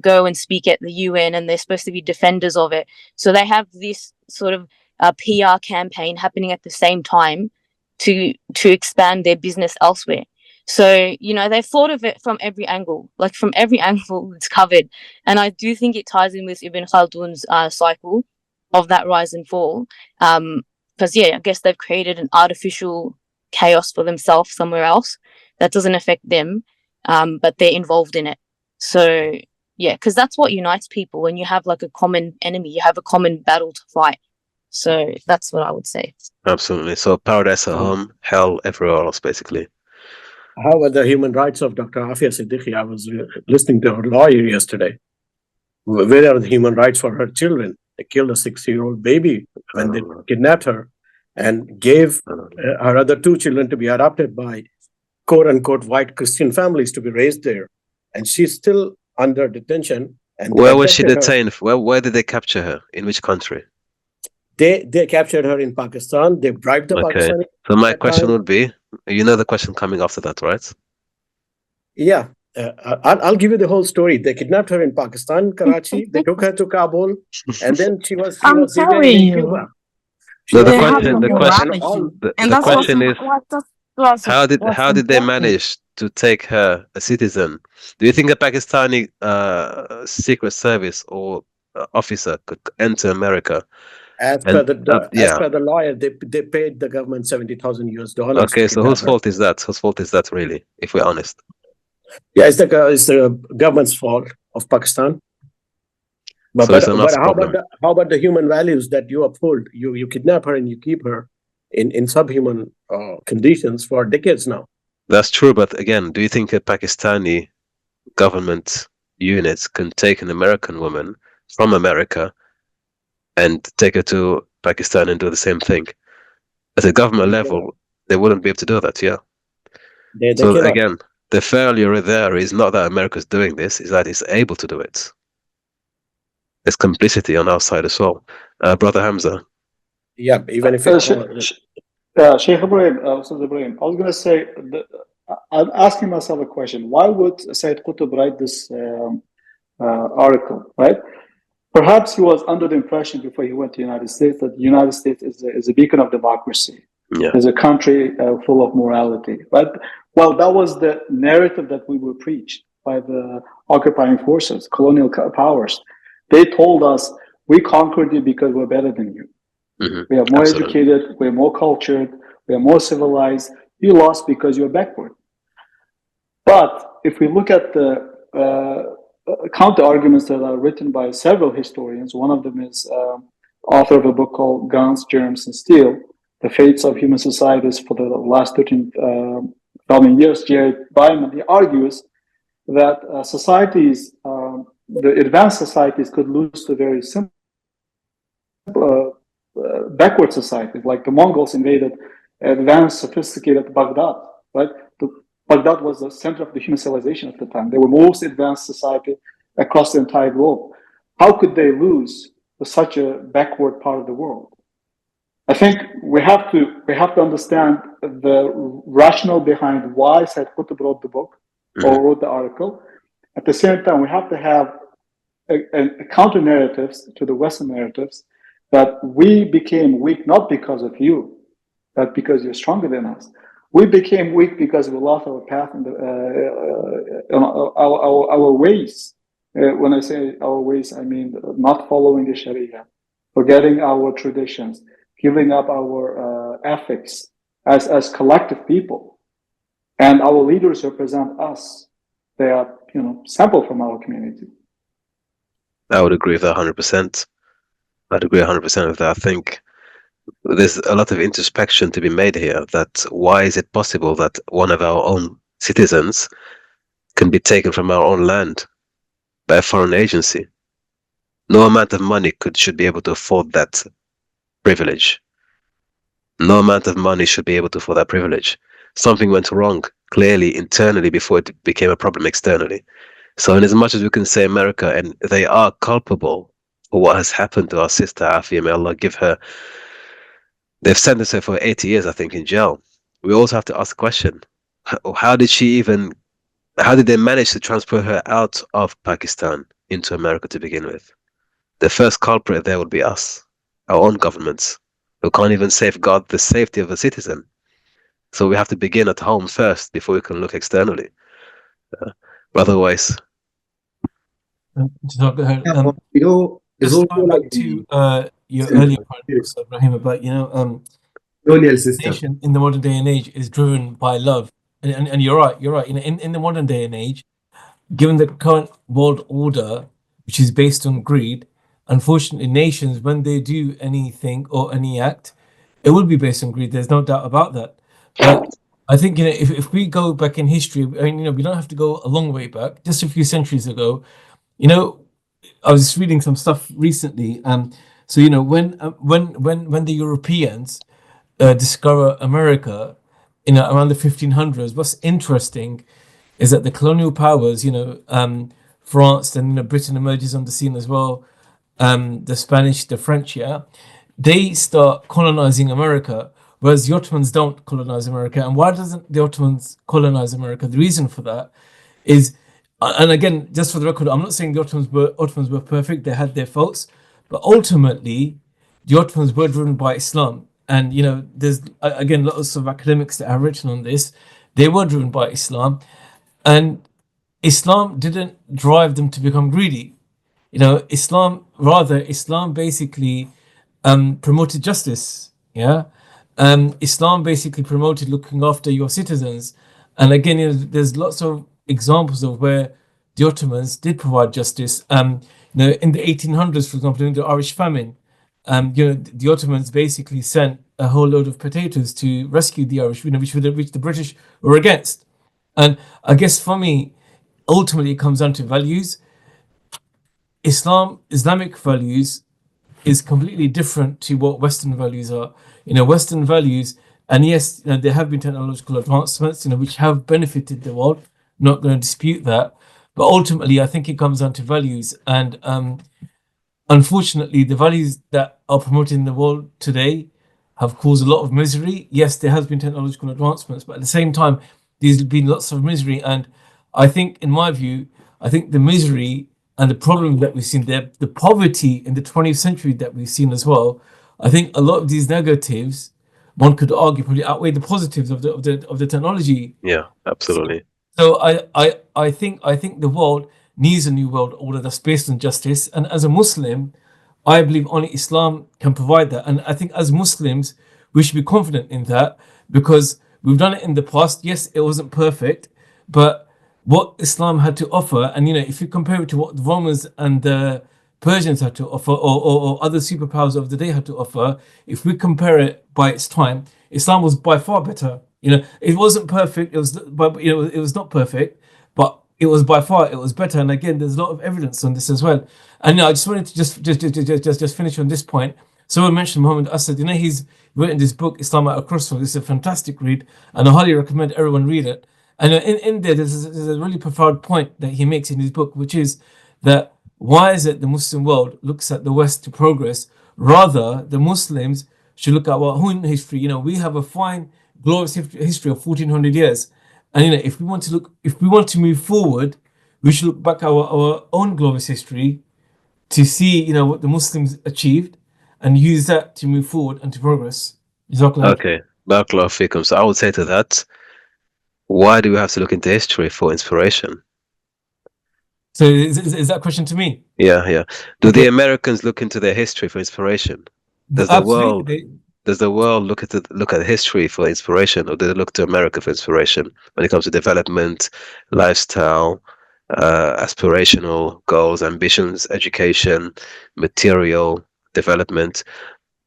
go and speak at the UN, and they're supposed to be defenders of it. So they have this sort of PR campaign happening at the same time to expand their business elsewhere. So, they've thought of it from every angle, it's covered. And I do think it ties in with Ibn Khaldun's cycle of that rise and fall. Because, I guess they've created an artificial chaos for themselves somewhere else that doesn't affect them, but they're involved in it. So, because that's what unites people. When you have like a common enemy, you have a common battle to fight. So that's what I would say. Absolutely. So paradise at home, hell everywhere else, basically. How about the human rights of Dr. Afia Siddiqui? I was listening to her lawyer yesterday. Where are the human rights for her children? They killed a 6-year-old baby when they kidnapped her and gave her other 2 children to be adopted by quote unquote white Christian families to be raised there. And she's still under detention. And they Where was she abducted her. detained? Where did they capture her? In which country? They captured her in Pakistan. They bribed the Okay. Pakistani. So my that question time. would be, you know the question coming after that, right? Yeah. I'll give you the whole story. They kidnapped her in Pakistan, Karachi. They took her to Kabul, and then she was I'm detained telling in you, Cuba. No, the they have question, no the question, And all, morality, the, and the that's what's question is, how did they important. manage to take her, a citizen? Do you think a Pakistani secret service or officer could enter America? as And yeah, per the lawyer, they paid the government $70,000 okay. to So kidnap whose her. fault is that? Whose fault is that, really? If we're honest. Yeah, it's the government's fault of Pakistan. So it's an us problem. How about the human values that you uphold? You kidnap her and you keep her in subhuman conditions for decades now. That's true, but again, do you think a Pakistani government unit can take an American woman from America and take her to Pakistan and do the same thing? At a government level, they wouldn't be able to do that, yeah. They So cannot. again, the failure there is not that America's doing this, is that it's able to do it. There's complicity on our side as well. Brother Hamza. Yeah, even if Sheikh Ibrahim, Ustaz Ibrahim, I was going to say, I'm asking myself a question. Why would Sayyid Qutb write this article, right? Perhaps he was under the impression before he went to the United States that the United States is a beacon of democracy. Yeah. Is a country full of morality. But, well, that was the narrative that we were preached by the occupying forces, colonial powers. They told us, we conquered you because we're better than you. Mm-hmm. We are more educated, we're more cultured, we are more civilized. You lost because you're backward. But if we look at the counter arguments that are written by several historians, one of them is author of a book called Guns, Germs, and Steel, The Fates of Human Societies for the Last 13,000 years, Jared Byman. He argues that societies, the advanced societies could lose to very simple backward societies, like the Mongols invaded advanced, sophisticated Baghdad, right? Baghdad was the center of the human civilization at the time. They were most advanced society across the entire globe. How could they lose to such a backward part of the world? I think we have to understand the rationale behind why Sayyid Qutb wrote the book or wrote the article. At the same time, we have to have a counter narratives to the Western narratives that we became weak not because of you, but because you're stronger than us. We became weak because we lost our path and our ways. When I say our ways, I mean not following the Sharia, forgetting our traditions, giving up our ethics as collective people. And our leaders represent us. They are, sample from our community. I would agree with that 100%. I'd agree 100% with that. I think there's a lot of introspection to be made here, that why is it possible that one of our own citizens can be taken from our own land by a foreign agency? No amount of money should be able to afford that privilege. No amount of money should be able to afford that privilege. Something went wrong, clearly, internally before it became a problem externally. So in as much as we can say America, and they are culpable for what has happened to our sister Afia, may Allah give her, they've sentenced her for 80 years, I think, in jail. We also have to ask the question, how did they manage to transport her out of Pakistan into America to begin with? The first culprit there would be us, our own governments, who can't even safeguard the safety of a citizen. So we have to begin at home first before we can look externally. Otherwise, just go ahead. It's Just also going back like to your earlier point, Mr. Ibrahim, about colonial system. nation in the modern day and age is driven by love, and you're right. In the modern day and age, given the current world order, which is based on greed, unfortunately, nations, when they do anything or any act, it will be based on greed. There's no doubt about that. But I think if we go back in history, I mean, we don't have to go a long way back. Just a few centuries ago, I was just reading some stuff recently. So when the Europeans discover America, around the 1500s, what's interesting is that the colonial powers, France and Britain emerges on the scene as well. The Spanish, the French, yeah, they start colonizing America, whereas the Ottomans don't colonize America. And why doesn't the Ottomans colonize America? The reason for that is, and again, just for the record, I'm not saying the Ottomans were perfect. They had their faults, but ultimately, the Ottomans were driven by Islam. And there's again lots of academics that have written on this. They were driven by Islam, and Islam didn't drive them to become greedy. Islam basically promoted justice. Yeah. Islam basically promoted looking after your citizens. And again, there's lots of examples of where the Ottomans did provide justice. In the 1800s, for example, during the Irish famine, the Ottomans basically sent a whole load of potatoes to rescue the Irish, which the British were against. And I guess for me, ultimately, it comes down to values. Islamic values is completely different to what Western values are. Western values, and yes, there have been technological advancements, which have benefited the world. Not going to dispute that, but ultimately, I think it comes down to values. And unfortunately, the values that are promoted in the world today have caused a lot of misery. Yes, there has been technological advancements, but at the same time, there's been lots of misery. And I think, in my view, I think the misery and the problem that we've seen there, the poverty in the 20th century that we've seen as well, I think a lot of these negatives, one could argue, probably outweigh the positives of the technology. Yeah, absolutely. So I think the world needs a new world order that's based on justice. And as a Muslim, I believe only Islam can provide that. And I think as Muslims, we should be confident in that because we've done it in the past. Yes, it wasn't perfect, but what Islam had to offer, and if you compare it to what the Romans and the Persians had to offer, or other superpowers of the day had to offer, if we compare it by its time, Islam was by far better. It wasn't perfect. It was, but it was not perfect, but it was by far it was better. And again, there's a lot of evidence on this as well. And I just wanted to just finish on this point. Someone mentioned Muhammad Asad. He's written this book, Islam at a Crossroads. It's a fantastic read, and I highly recommend everyone read it. And in there, there's a really profound point that he makes in his book, which is that why is it the Muslim world looks at the West to progress? Rather, the Muslims should look at our own history. We have a fine, glorious history of 1400 years. And if we want to move forward, we should look back at our own glorious history to see, what the Muslims achieved and use that to move forward and to progress. Okay. Barakallahu fikum. So I would say to that, why do we have to look into history for inspiration? So is that a question to me? Yeah. Do the Americans look into their history for inspiration? Does the world look at history for inspiration, or do they look to America for inspiration when it comes to development, lifestyle, aspirational goals, ambitions, education, material development?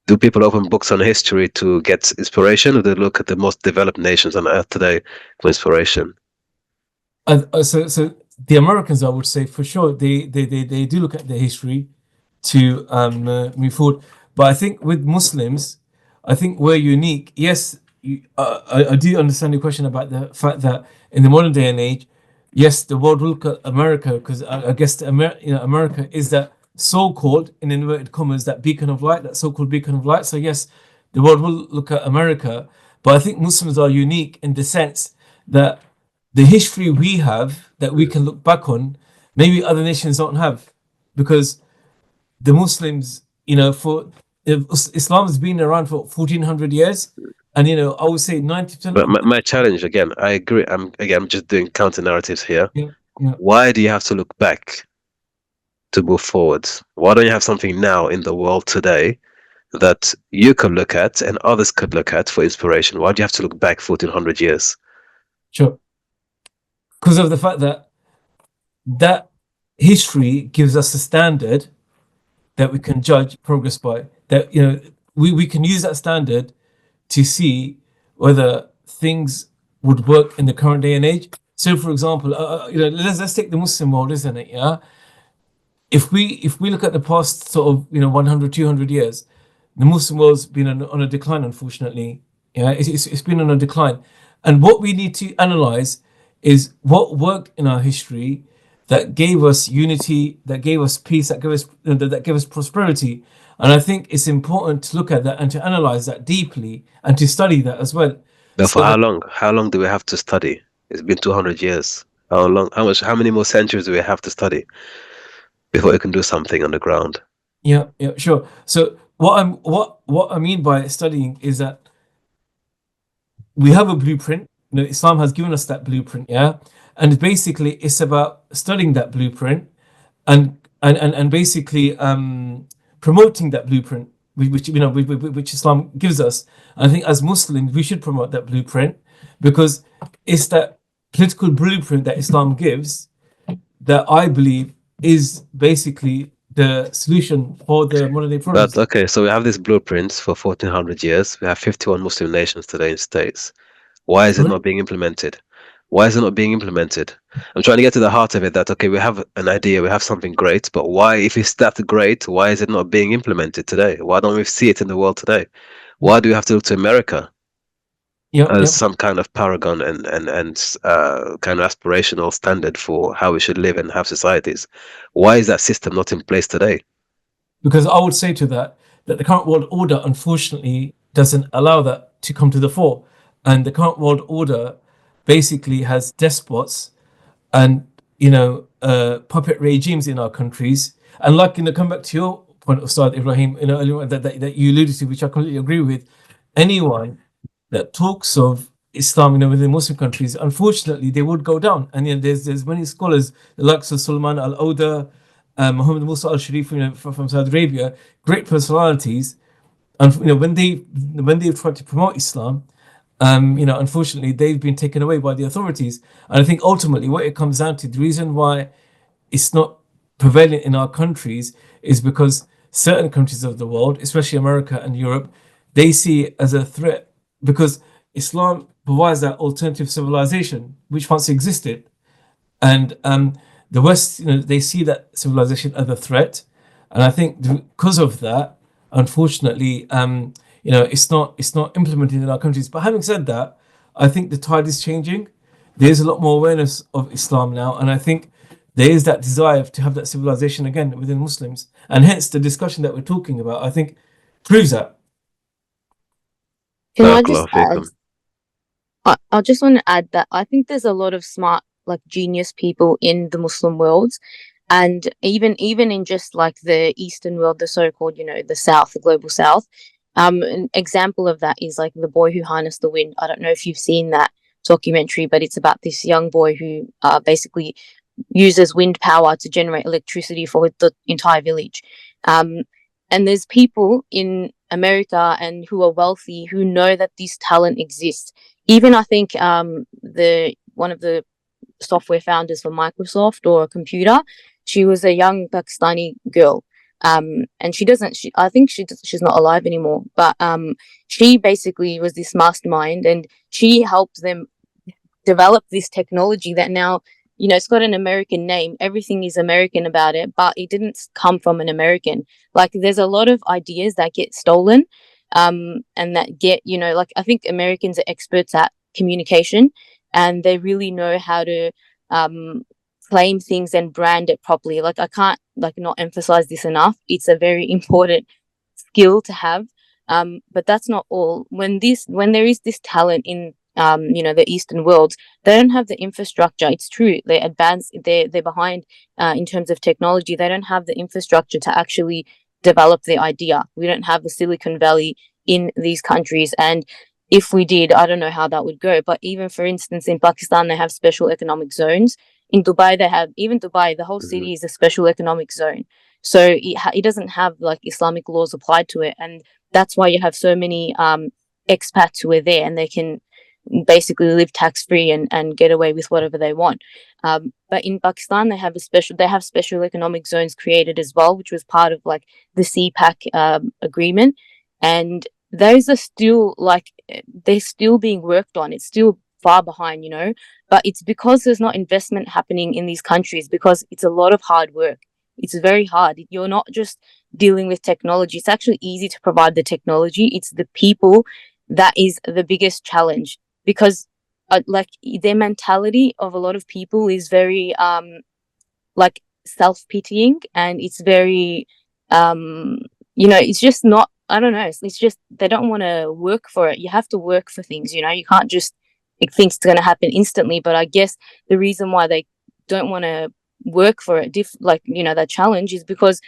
Do people open books on history to get inspiration, or do they look at the most developed nations on earth today for inspiration? So the Americans, I would say for sure, they do look at their history to move forward. But I think with Muslims, I think we're unique. Yes, I do understand your question about the fact that in the modern day and age, yes, the world will look at America because I guess America is that so-called, in inverted commas, that beacon of light, that so-called beacon of light. So yes, the world will look at America, but I think Muslims are unique in the sense that the history we have that we can look back on, maybe other nations don't have, because the Muslims, Islam has been around for 1400 years, and I would say 90%. But my challenge again, I agree. I'm just doing counter narratives here. Yeah. Why do you have to look back to move forward? Why don't you have something now in the world today that you could look at and others could look at for inspiration? Why do you have to look back 1400 years? Sure. Because of the fact that history gives us a standard that we can judge progress by. That we can use that standard to see whether things would work in the current day and age. So, for example, let's take the Muslim world, isn't it? Yeah. if we look at the past sort of 100, 200 years, the Muslim world's been on a decline, unfortunately. Yeah, it's been on a decline, and what we need to analyze is what worked in our history that gave us unity, that gave us peace, that gave us prosperity. And I think it's important to look at that and to analyze that deeply and to study that as well. But So for how that, long? How long do we have to study? It's been 200 years. How long? How many more centuries do we have to study before we can do something on the ground? yeah, sure. So what I mean by studying is that we have a blueprint. Islam has given us that blueprint, yeah, and basically it's about studying that blueprint and basically promoting that blueprint, which Islam gives us. And I think as Muslims we should promote that blueprint because it's that political blueprint that Islam gives that I believe is basically the solution for the modern day problems. But okay, so we have these blueprints for 1400 years. We have 51 Muslim nations today in states. Why is it not being implemented? Why is it not being implemented? I'm trying to get to the heart of it that, okay, we have an idea, we have something great, but why, if it's that great, why is it not being implemented today? Why don't we see it in the world today? Why do we have to look to America as some kind of paragon and kind of aspirational standard for how we should live and have societies? Why is that system not in place today? Because I would say to that the current world order unfortunately doesn't allow that to come to the fore, and the current world order basically has despots and puppet regimes in our countries. And like come back to your point, Ustad Ibrahim, earlier that you alluded to, which I completely agree with. Anyone that talks of Islam, within Muslim countries, unfortunately, they would go down. And there's many scholars, the likes of Sulman al-Auda, Muhammad Musa al-Sharif, from Saudi Arabia, great personalities. And when they've tried to promote Islam, unfortunately, they've been taken away by the authorities. And I think ultimately, what it comes down to, the reason why it's not prevalent in our countries is because certain countries of the world, especially America and Europe, they see it as a threat because Islam provides that alternative civilization which once existed, and the West, they see that civilization as a threat, and I think because of that, unfortunately, it's not implemented in our countries. But having said that, I think the tide is changing. There's a lot more awareness of Islam now, and I think there is that desire to have that civilization again within Muslims, and hence the discussion that we're talking about, I think, proves that. Can I just add? I just want to add that I think there's a lot of smart, like genius people in the Muslim worlds, and even in just like the Eastern world, the so-called, the South, the global South. An example of that is like The Boy Who Harnessed the Wind. I don't know if you've seen that documentary, but it's about this young boy who basically uses wind power to generate electricity for the entire village. And there's people in America and who are wealthy who know that this talent exists. Even I think the one of the software founders for Microsoft or a computer, she was a young Pakistani girl. And I think she's not alive anymore, but she basically was this mastermind, and she helped them develop this technology that now, it's got an American name. Everything is American about it, but it didn't come from an American. Like there's a lot of ideas that get stolen, and that get, like I think Americans are experts at communication, and they really know how to claim things and brand it properly. Like I can't not emphasize this enough. It's a very important skill to have. But that's not all. When there is this talent in the Eastern worlds, they don't have the infrastructure. It's true, they're advanced, they're behind in terms of technology. They don't have the infrastructure to actually develop the idea. We don't have the Silicon Valley in these countries, and if we did, I don't know how that would go. But even for instance, in Pakistan, they have special economic zones. In Dubai, Dubai, the whole city is a special economic zone. So it doesn't have like Islamic laws applied to it, and that's why you have so many expats who are there, and they can basically live tax free and get away with whatever they want. But in Pakistan, they have special economic zones created as well, which was part of like the CPAC agreement, and those are still they're still being worked on. It's still far behind, but it's because there's not investment happening in these countries, because it's a lot of hard work. It's very hard. You're not just dealing with technology. It's actually easy to provide the technology. It's the people that is the biggest challenge, because like their mentality of a lot of people is very like self-pitying, and it's very it's just not, I don't know, it's just they don't want to work for it. You have to work for things, you can't just think it's going to happen instantly. But I guess the reason why they don't want to work for it, that challenge, is because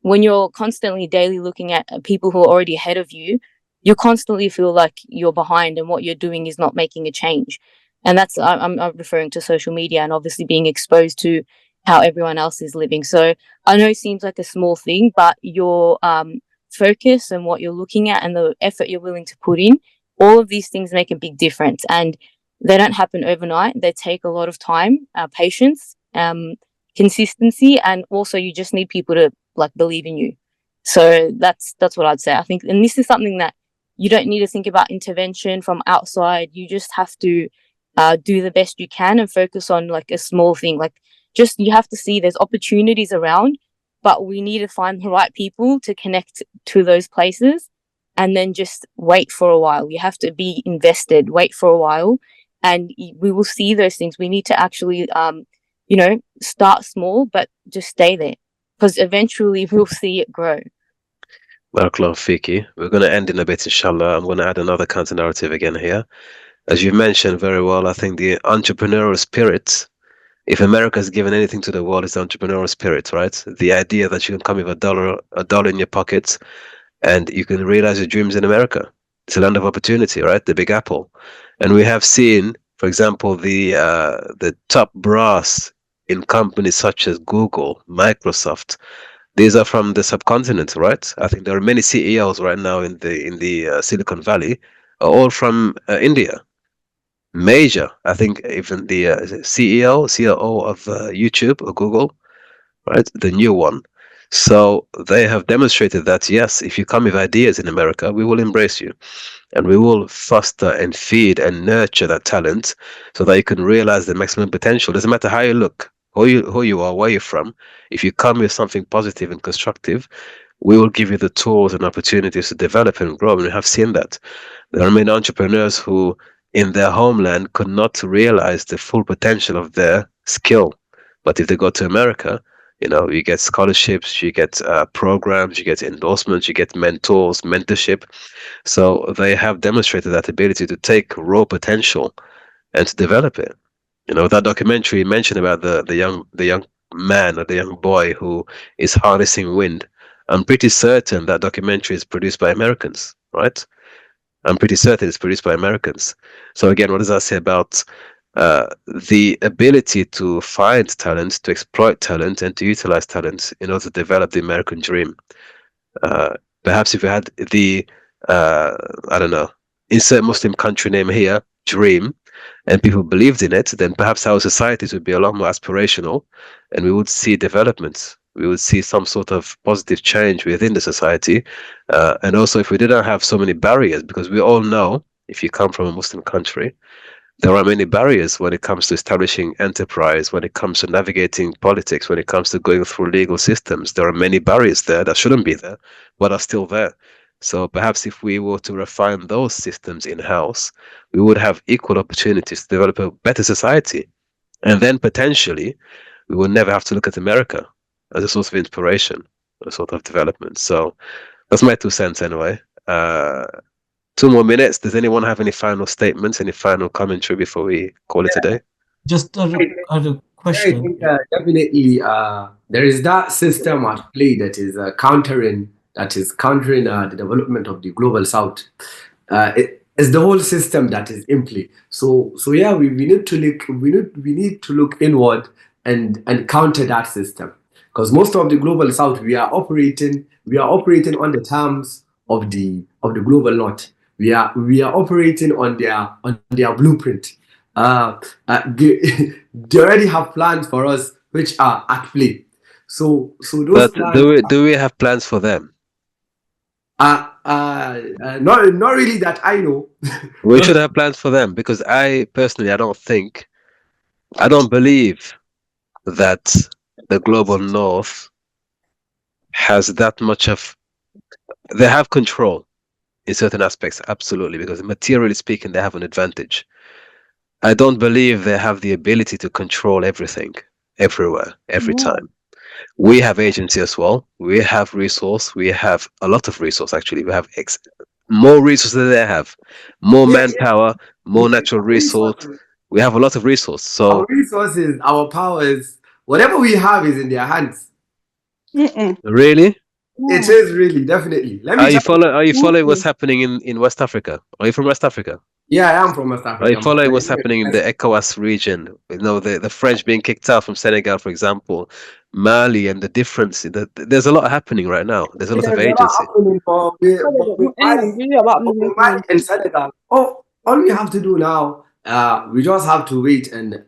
when you're constantly daily looking at people who are already ahead of you, you constantly feel like you're behind and what you're doing is not making a change. And that's, I'm referring to social media and obviously being exposed to how everyone else is living. So I know it seems like a small thing, but your focus and what you're looking at and the effort you're willing to put in, all of these things make a big difference. And they don't happen overnight. They take a lot of time, patience, consistency, and also you just need people to believe in you. So that's what I'd say. I think, and this is something that you don't need to think about intervention from outside. You just have to do the best you can and focus on a small thing. Just, you have to see there's opportunities around, but we need to find the right people to connect to those places, and then just wait for a while. You have to be invested, wait for a while, and we will see those things. We need to actually start small, but just stay there, because eventually we'll see it grow. Barakallahu Fiki. We're going to end in a bit, inshallah. I'm going to add another counter narrative again here. As you mentioned very well, I think the entrepreneurial spirit, if America has given anything to the world, it's the entrepreneurial spirit, right? The idea that you can come with a dollar in your pocket and you can realize your dreams in America. It's a land of opportunity, right? The Big Apple. And we have seen, for example, the top brass in companies such as Google, Microsoft. These are from the subcontinent, right? I think there are many CEOs right now in the Silicon Valley, are all from India. Major, I think even the COO of YouTube or Google, right? The new one. So they have demonstrated that, yes, if you come with ideas in America, we will embrace you. And we will foster and feed and nurture that talent so that you can realize the maximum potential. Doesn't matter how you look, who you are, where you're from. If you come with something positive and constructive, we will give you the tools and opportunities to develop and grow. And we have seen that. There are many entrepreneurs who, in their homeland, could not realize the full potential of their skill. But if they go to America, you get scholarships, you get programs, you get endorsements, you get mentors, mentorship. So they have demonstrated that ability to take raw potential and to develop it. That documentary mentioned about the young man or the young boy who is harnessing wind. I'm pretty certain that documentary is produced by Americans, right? I'm pretty certain it's produced by Americans. So again, what does that say about the ability to find talent, to exploit talent, and to utilize talent in order to develop the American dream? Perhaps if we had the, I don't know, insert Muslim country name here, dream, and people believed in it, then perhaps our societies would be a lot more aspirational and we would see development. We would see some sort of positive change within the society. And also, if we didn't have so many barriers, because we all know if you come from a Muslim country, there are many barriers when it comes to establishing enterprise, when it comes to navigating politics, when it comes to going through legal systems. There are many barriers there that shouldn't be there, but are still there. So perhaps if we were to refine those systems in-house, we would have equal opportunities to develop a better society. And then potentially, we would never have to look at America as a source of inspiration, a sort of development. So that's my 2 cents anyway. 2 more minutes. Does anyone have any final statements, any final commentary before we call it a day? Just a question. I think definitely there is that system at play that is countering the development of the global south. It's the whole system that is in play. So yeah, we need to look inward and counter that system, because most of the global south we are operating on the terms of the global north. We are operating on their blueprint. They already have plans for us which are at play. So those But plans do we have plans for them? not really that I know. We should have plans for them, because I personally, I don't believe that the global north has that much of. They have control in certain aspects, absolutely, because materially speaking, they have an advantage. I don't believe they have the ability to control everything, everywhere, every time. We have agency as well. We have resource. We have a lot of resource. Actually, we have more resources than they have, more Yeah, manpower, more natural resource. resources, We have a lot of resource. our So resources, our powers, whatever we have is in their hands. really, It is really, definitely. Let me tell you. Are you following what's happening in West Africa? Are you from West Africa? Yeah, I am from West Are you Africa. following what's happening in the ECOWAS region? You know, the French being kicked out from Senegal, for example, Mali, and the difference. There's a lot happening right now. There's a lot Yeah, of there are agency. happening but with Mali and Senegal. Oh, all we have to do now, we just have to wait and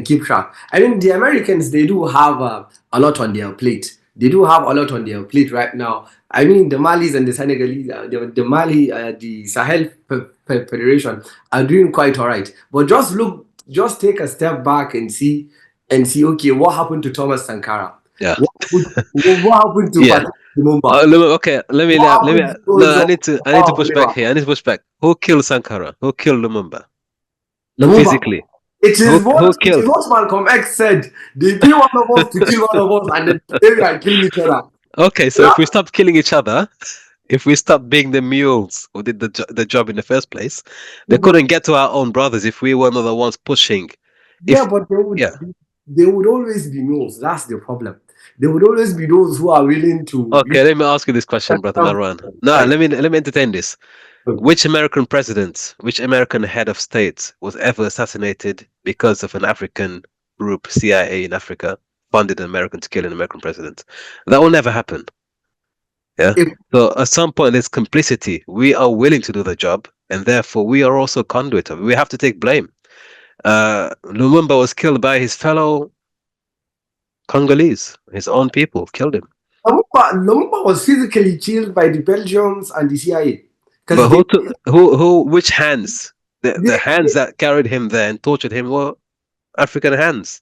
keep track. I mean, the Americans, they do have a lot on their plate. They do have a lot on their plate right now. I mean, the Malis and the Senegalese, the Mali, the Sahel Federation are doing quite all right. But just take a step back and see, okay, what happened to Thomas Sankara? Yeah. What happened to Yeah. Patrick Lumumba? Okay. Let me. What Let me. happened to those No, of I need to push back here. I need to push back. Who killed Sankara? Who killed Lumumba? Lumumba? Physically. It is Who what killed? Malcolm X said. They pay one of us to kill one of us, and then today we are killing each other. Okay, so if we stop killing each other, if we stop being the mules who did the job in the first place, they couldn't get to our own brothers if we were not the ones pushing. Yeah, but they would always be mules. That's the problem. There would always be those who are willing to. Okay, let me ask you this question, brother Marwan. No, let me entertain this. Which American president, which American head of state was ever assassinated because of an African group, CIA in Africa, funded an American to kill an American president? That will never happen. Yeah. So at some point, there's complicity. We are willing to do the job, and therefore we are also conduit of it. We have to take blame. Lumumba was killed by his fellow Congolese, his own people killed him. Lumumba was physically killed by the Belgians and the CIA. But which hands? The hands that carried him there and tortured him were African hands.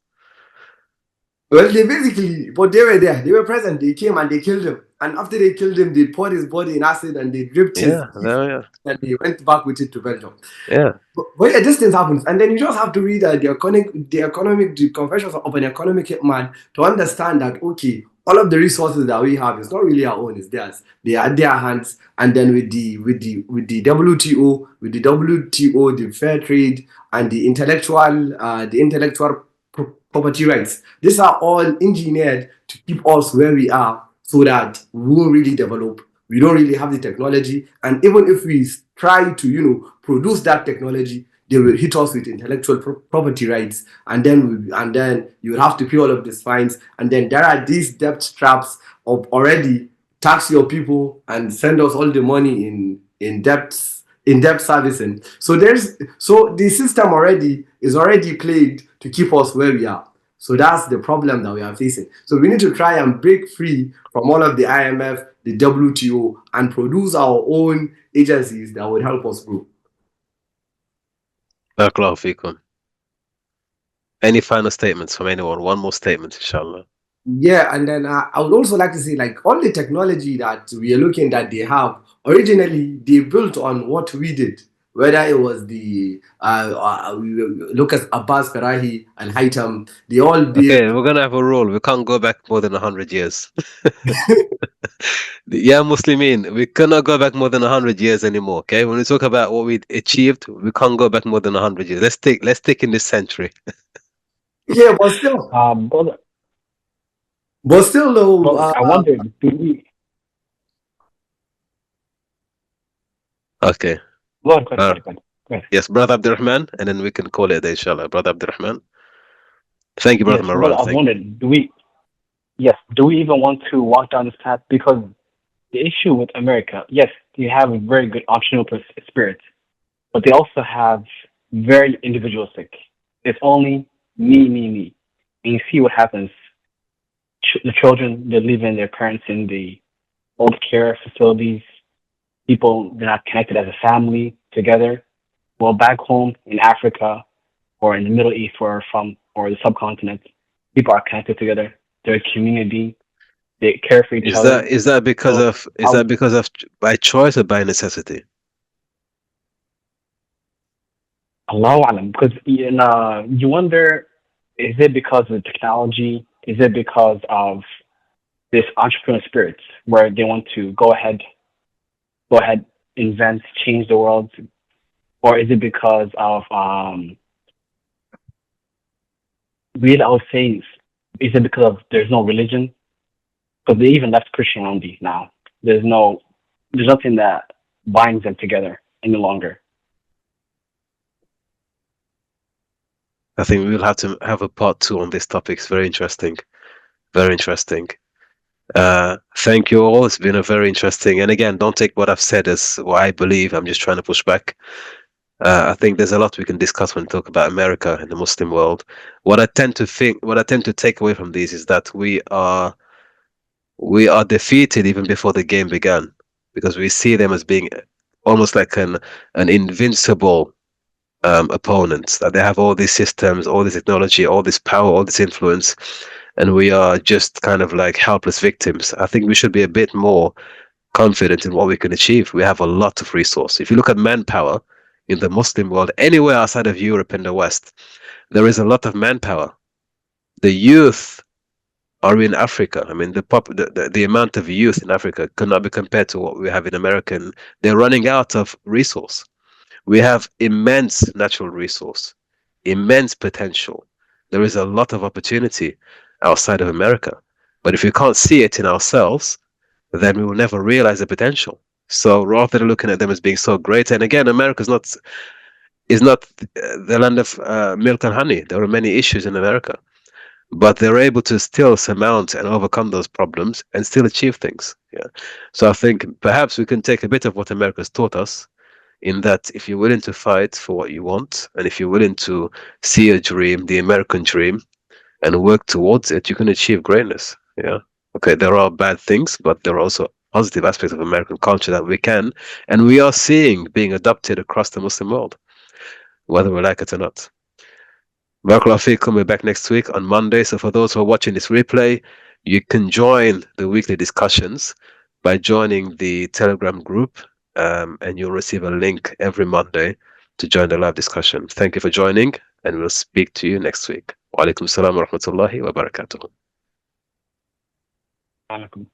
Well, but they were there. They were present. They came and they killed him. And after they killed him, they poured his body in acid and they dripped his teeth, and they went back with it to Belgium. Yeah. But yeah, this thing happens. And then you just have to read the Confessions of an Economic Man to understand that, okay, all of the resources that we have is not really our own, it's theirs. They are their hands. And then with the WTO, the fair trade and the intellectual property rights. These are all engineered to keep us where we are so that we won't really develop. We don't really have the technology. And even if we try to, produce that technology, they will hit us with intellectual property rights. And then you will have to pay all of these fines. And then there are these debt traps of already tax your people and send us all the money in debt servicing. So the system is already played to keep us where we are. So that's the problem that we are facing. So we need to try and break free from all of the IMF, the WTO, and produce our own agencies that would help us grow. Any final statements from anyone? One more statement, inshallah. Yeah, and then I would also like to say, like, all the technology that we are looking that they have, originally they built on what we did. Whether it was we look at Abbas, Farahi, and Haitam, they all did. Okay, we're gonna have a rule. We can't go back more than 100 years. Yeah, Muslimin, we cannot go back more than 100 years anymore. Okay, when we talk about what we achieved, we can't go back more than 100 years. Let's stick in this century. Yeah, but still, though, I wondered, do we? Okay. Go ahead. Yes, Brother Abdurrahman, and then we can call it a day, inshallah. Brother Abdurrahman. Thank you, Brother Marwan. I wondered, do we even want to walk down this path? Because the issue with America, yes, they have a very good entrepreneurial spirit, but they also have very individualistic. It's only me. And you see what happens. The children, they're leaving their parents in the old care facilities. People, they're not connected as a family together. Well, back home in Africa or in the Middle East or the subcontinent, people are connected together. They're a community. They care for each Is other. that because So of by choice or by necessity? Allahu alam, because you wonder, is it because of the technology? Is it because of this entrepreneurial spirit where they want to go ahead, invent, change the world, or is it because of really? I would say, is it because of there's no religion? Because they even left Christianity now. There's nothing that binds them together any longer. I think we will have to have a part 2 on this topic. It's very interesting. Very interesting. Thank you all. It's been a very interesting. And again, don't take what I've said as what I believe. I'm just trying to push back. I think there's a lot we can discuss when we talk about America and the Muslim world. What I tend to take away from these is that we are defeated even before the game began, because we see them as being almost like an invincible opponent. That they have all these systems, all this technology, all this power, all this influence, and we are just kind of like helpless victims. I think we should be a bit more confident in what we can achieve. We have a lot of resource. If you look at manpower in the Muslim world, anywhere outside of Europe and the West, there is a lot of manpower. The youth are in Africa. I mean, the amount of youth in Africa cannot be compared to what we have in America. And they're running out of resource. We have immense natural resource, immense potential. There is a lot of opportunity outside of America. But if we can't see it in ourselves, then we will never realize the potential. So rather than looking at them as being so great, and again, America is not the land of milk and honey. There are many issues in America, but they're able to still surmount and overcome those problems and still achieve things. Yeah. So I think perhaps we can take a bit of what America's taught us, in that if you're willing to fight for what you want, and if you're willing to see a dream, the American dream, and work towards it, you can achieve greatness. Yeah. Okay, there are bad things, but there are also positive aspects of American culture that we can, and we are seeing being adopted across the Muslim world, whether we like it or not. Barakallahu feekum. We're back next week on Monday. So for those who are watching this replay, you can join the weekly discussions by joining the Telegram group, and you'll receive a link every Monday to join the live discussion. Thank you for joining, and we'll speak to you next week. Wa alaikum salam wa rahmatullahi wa barakatuh. Alaikum.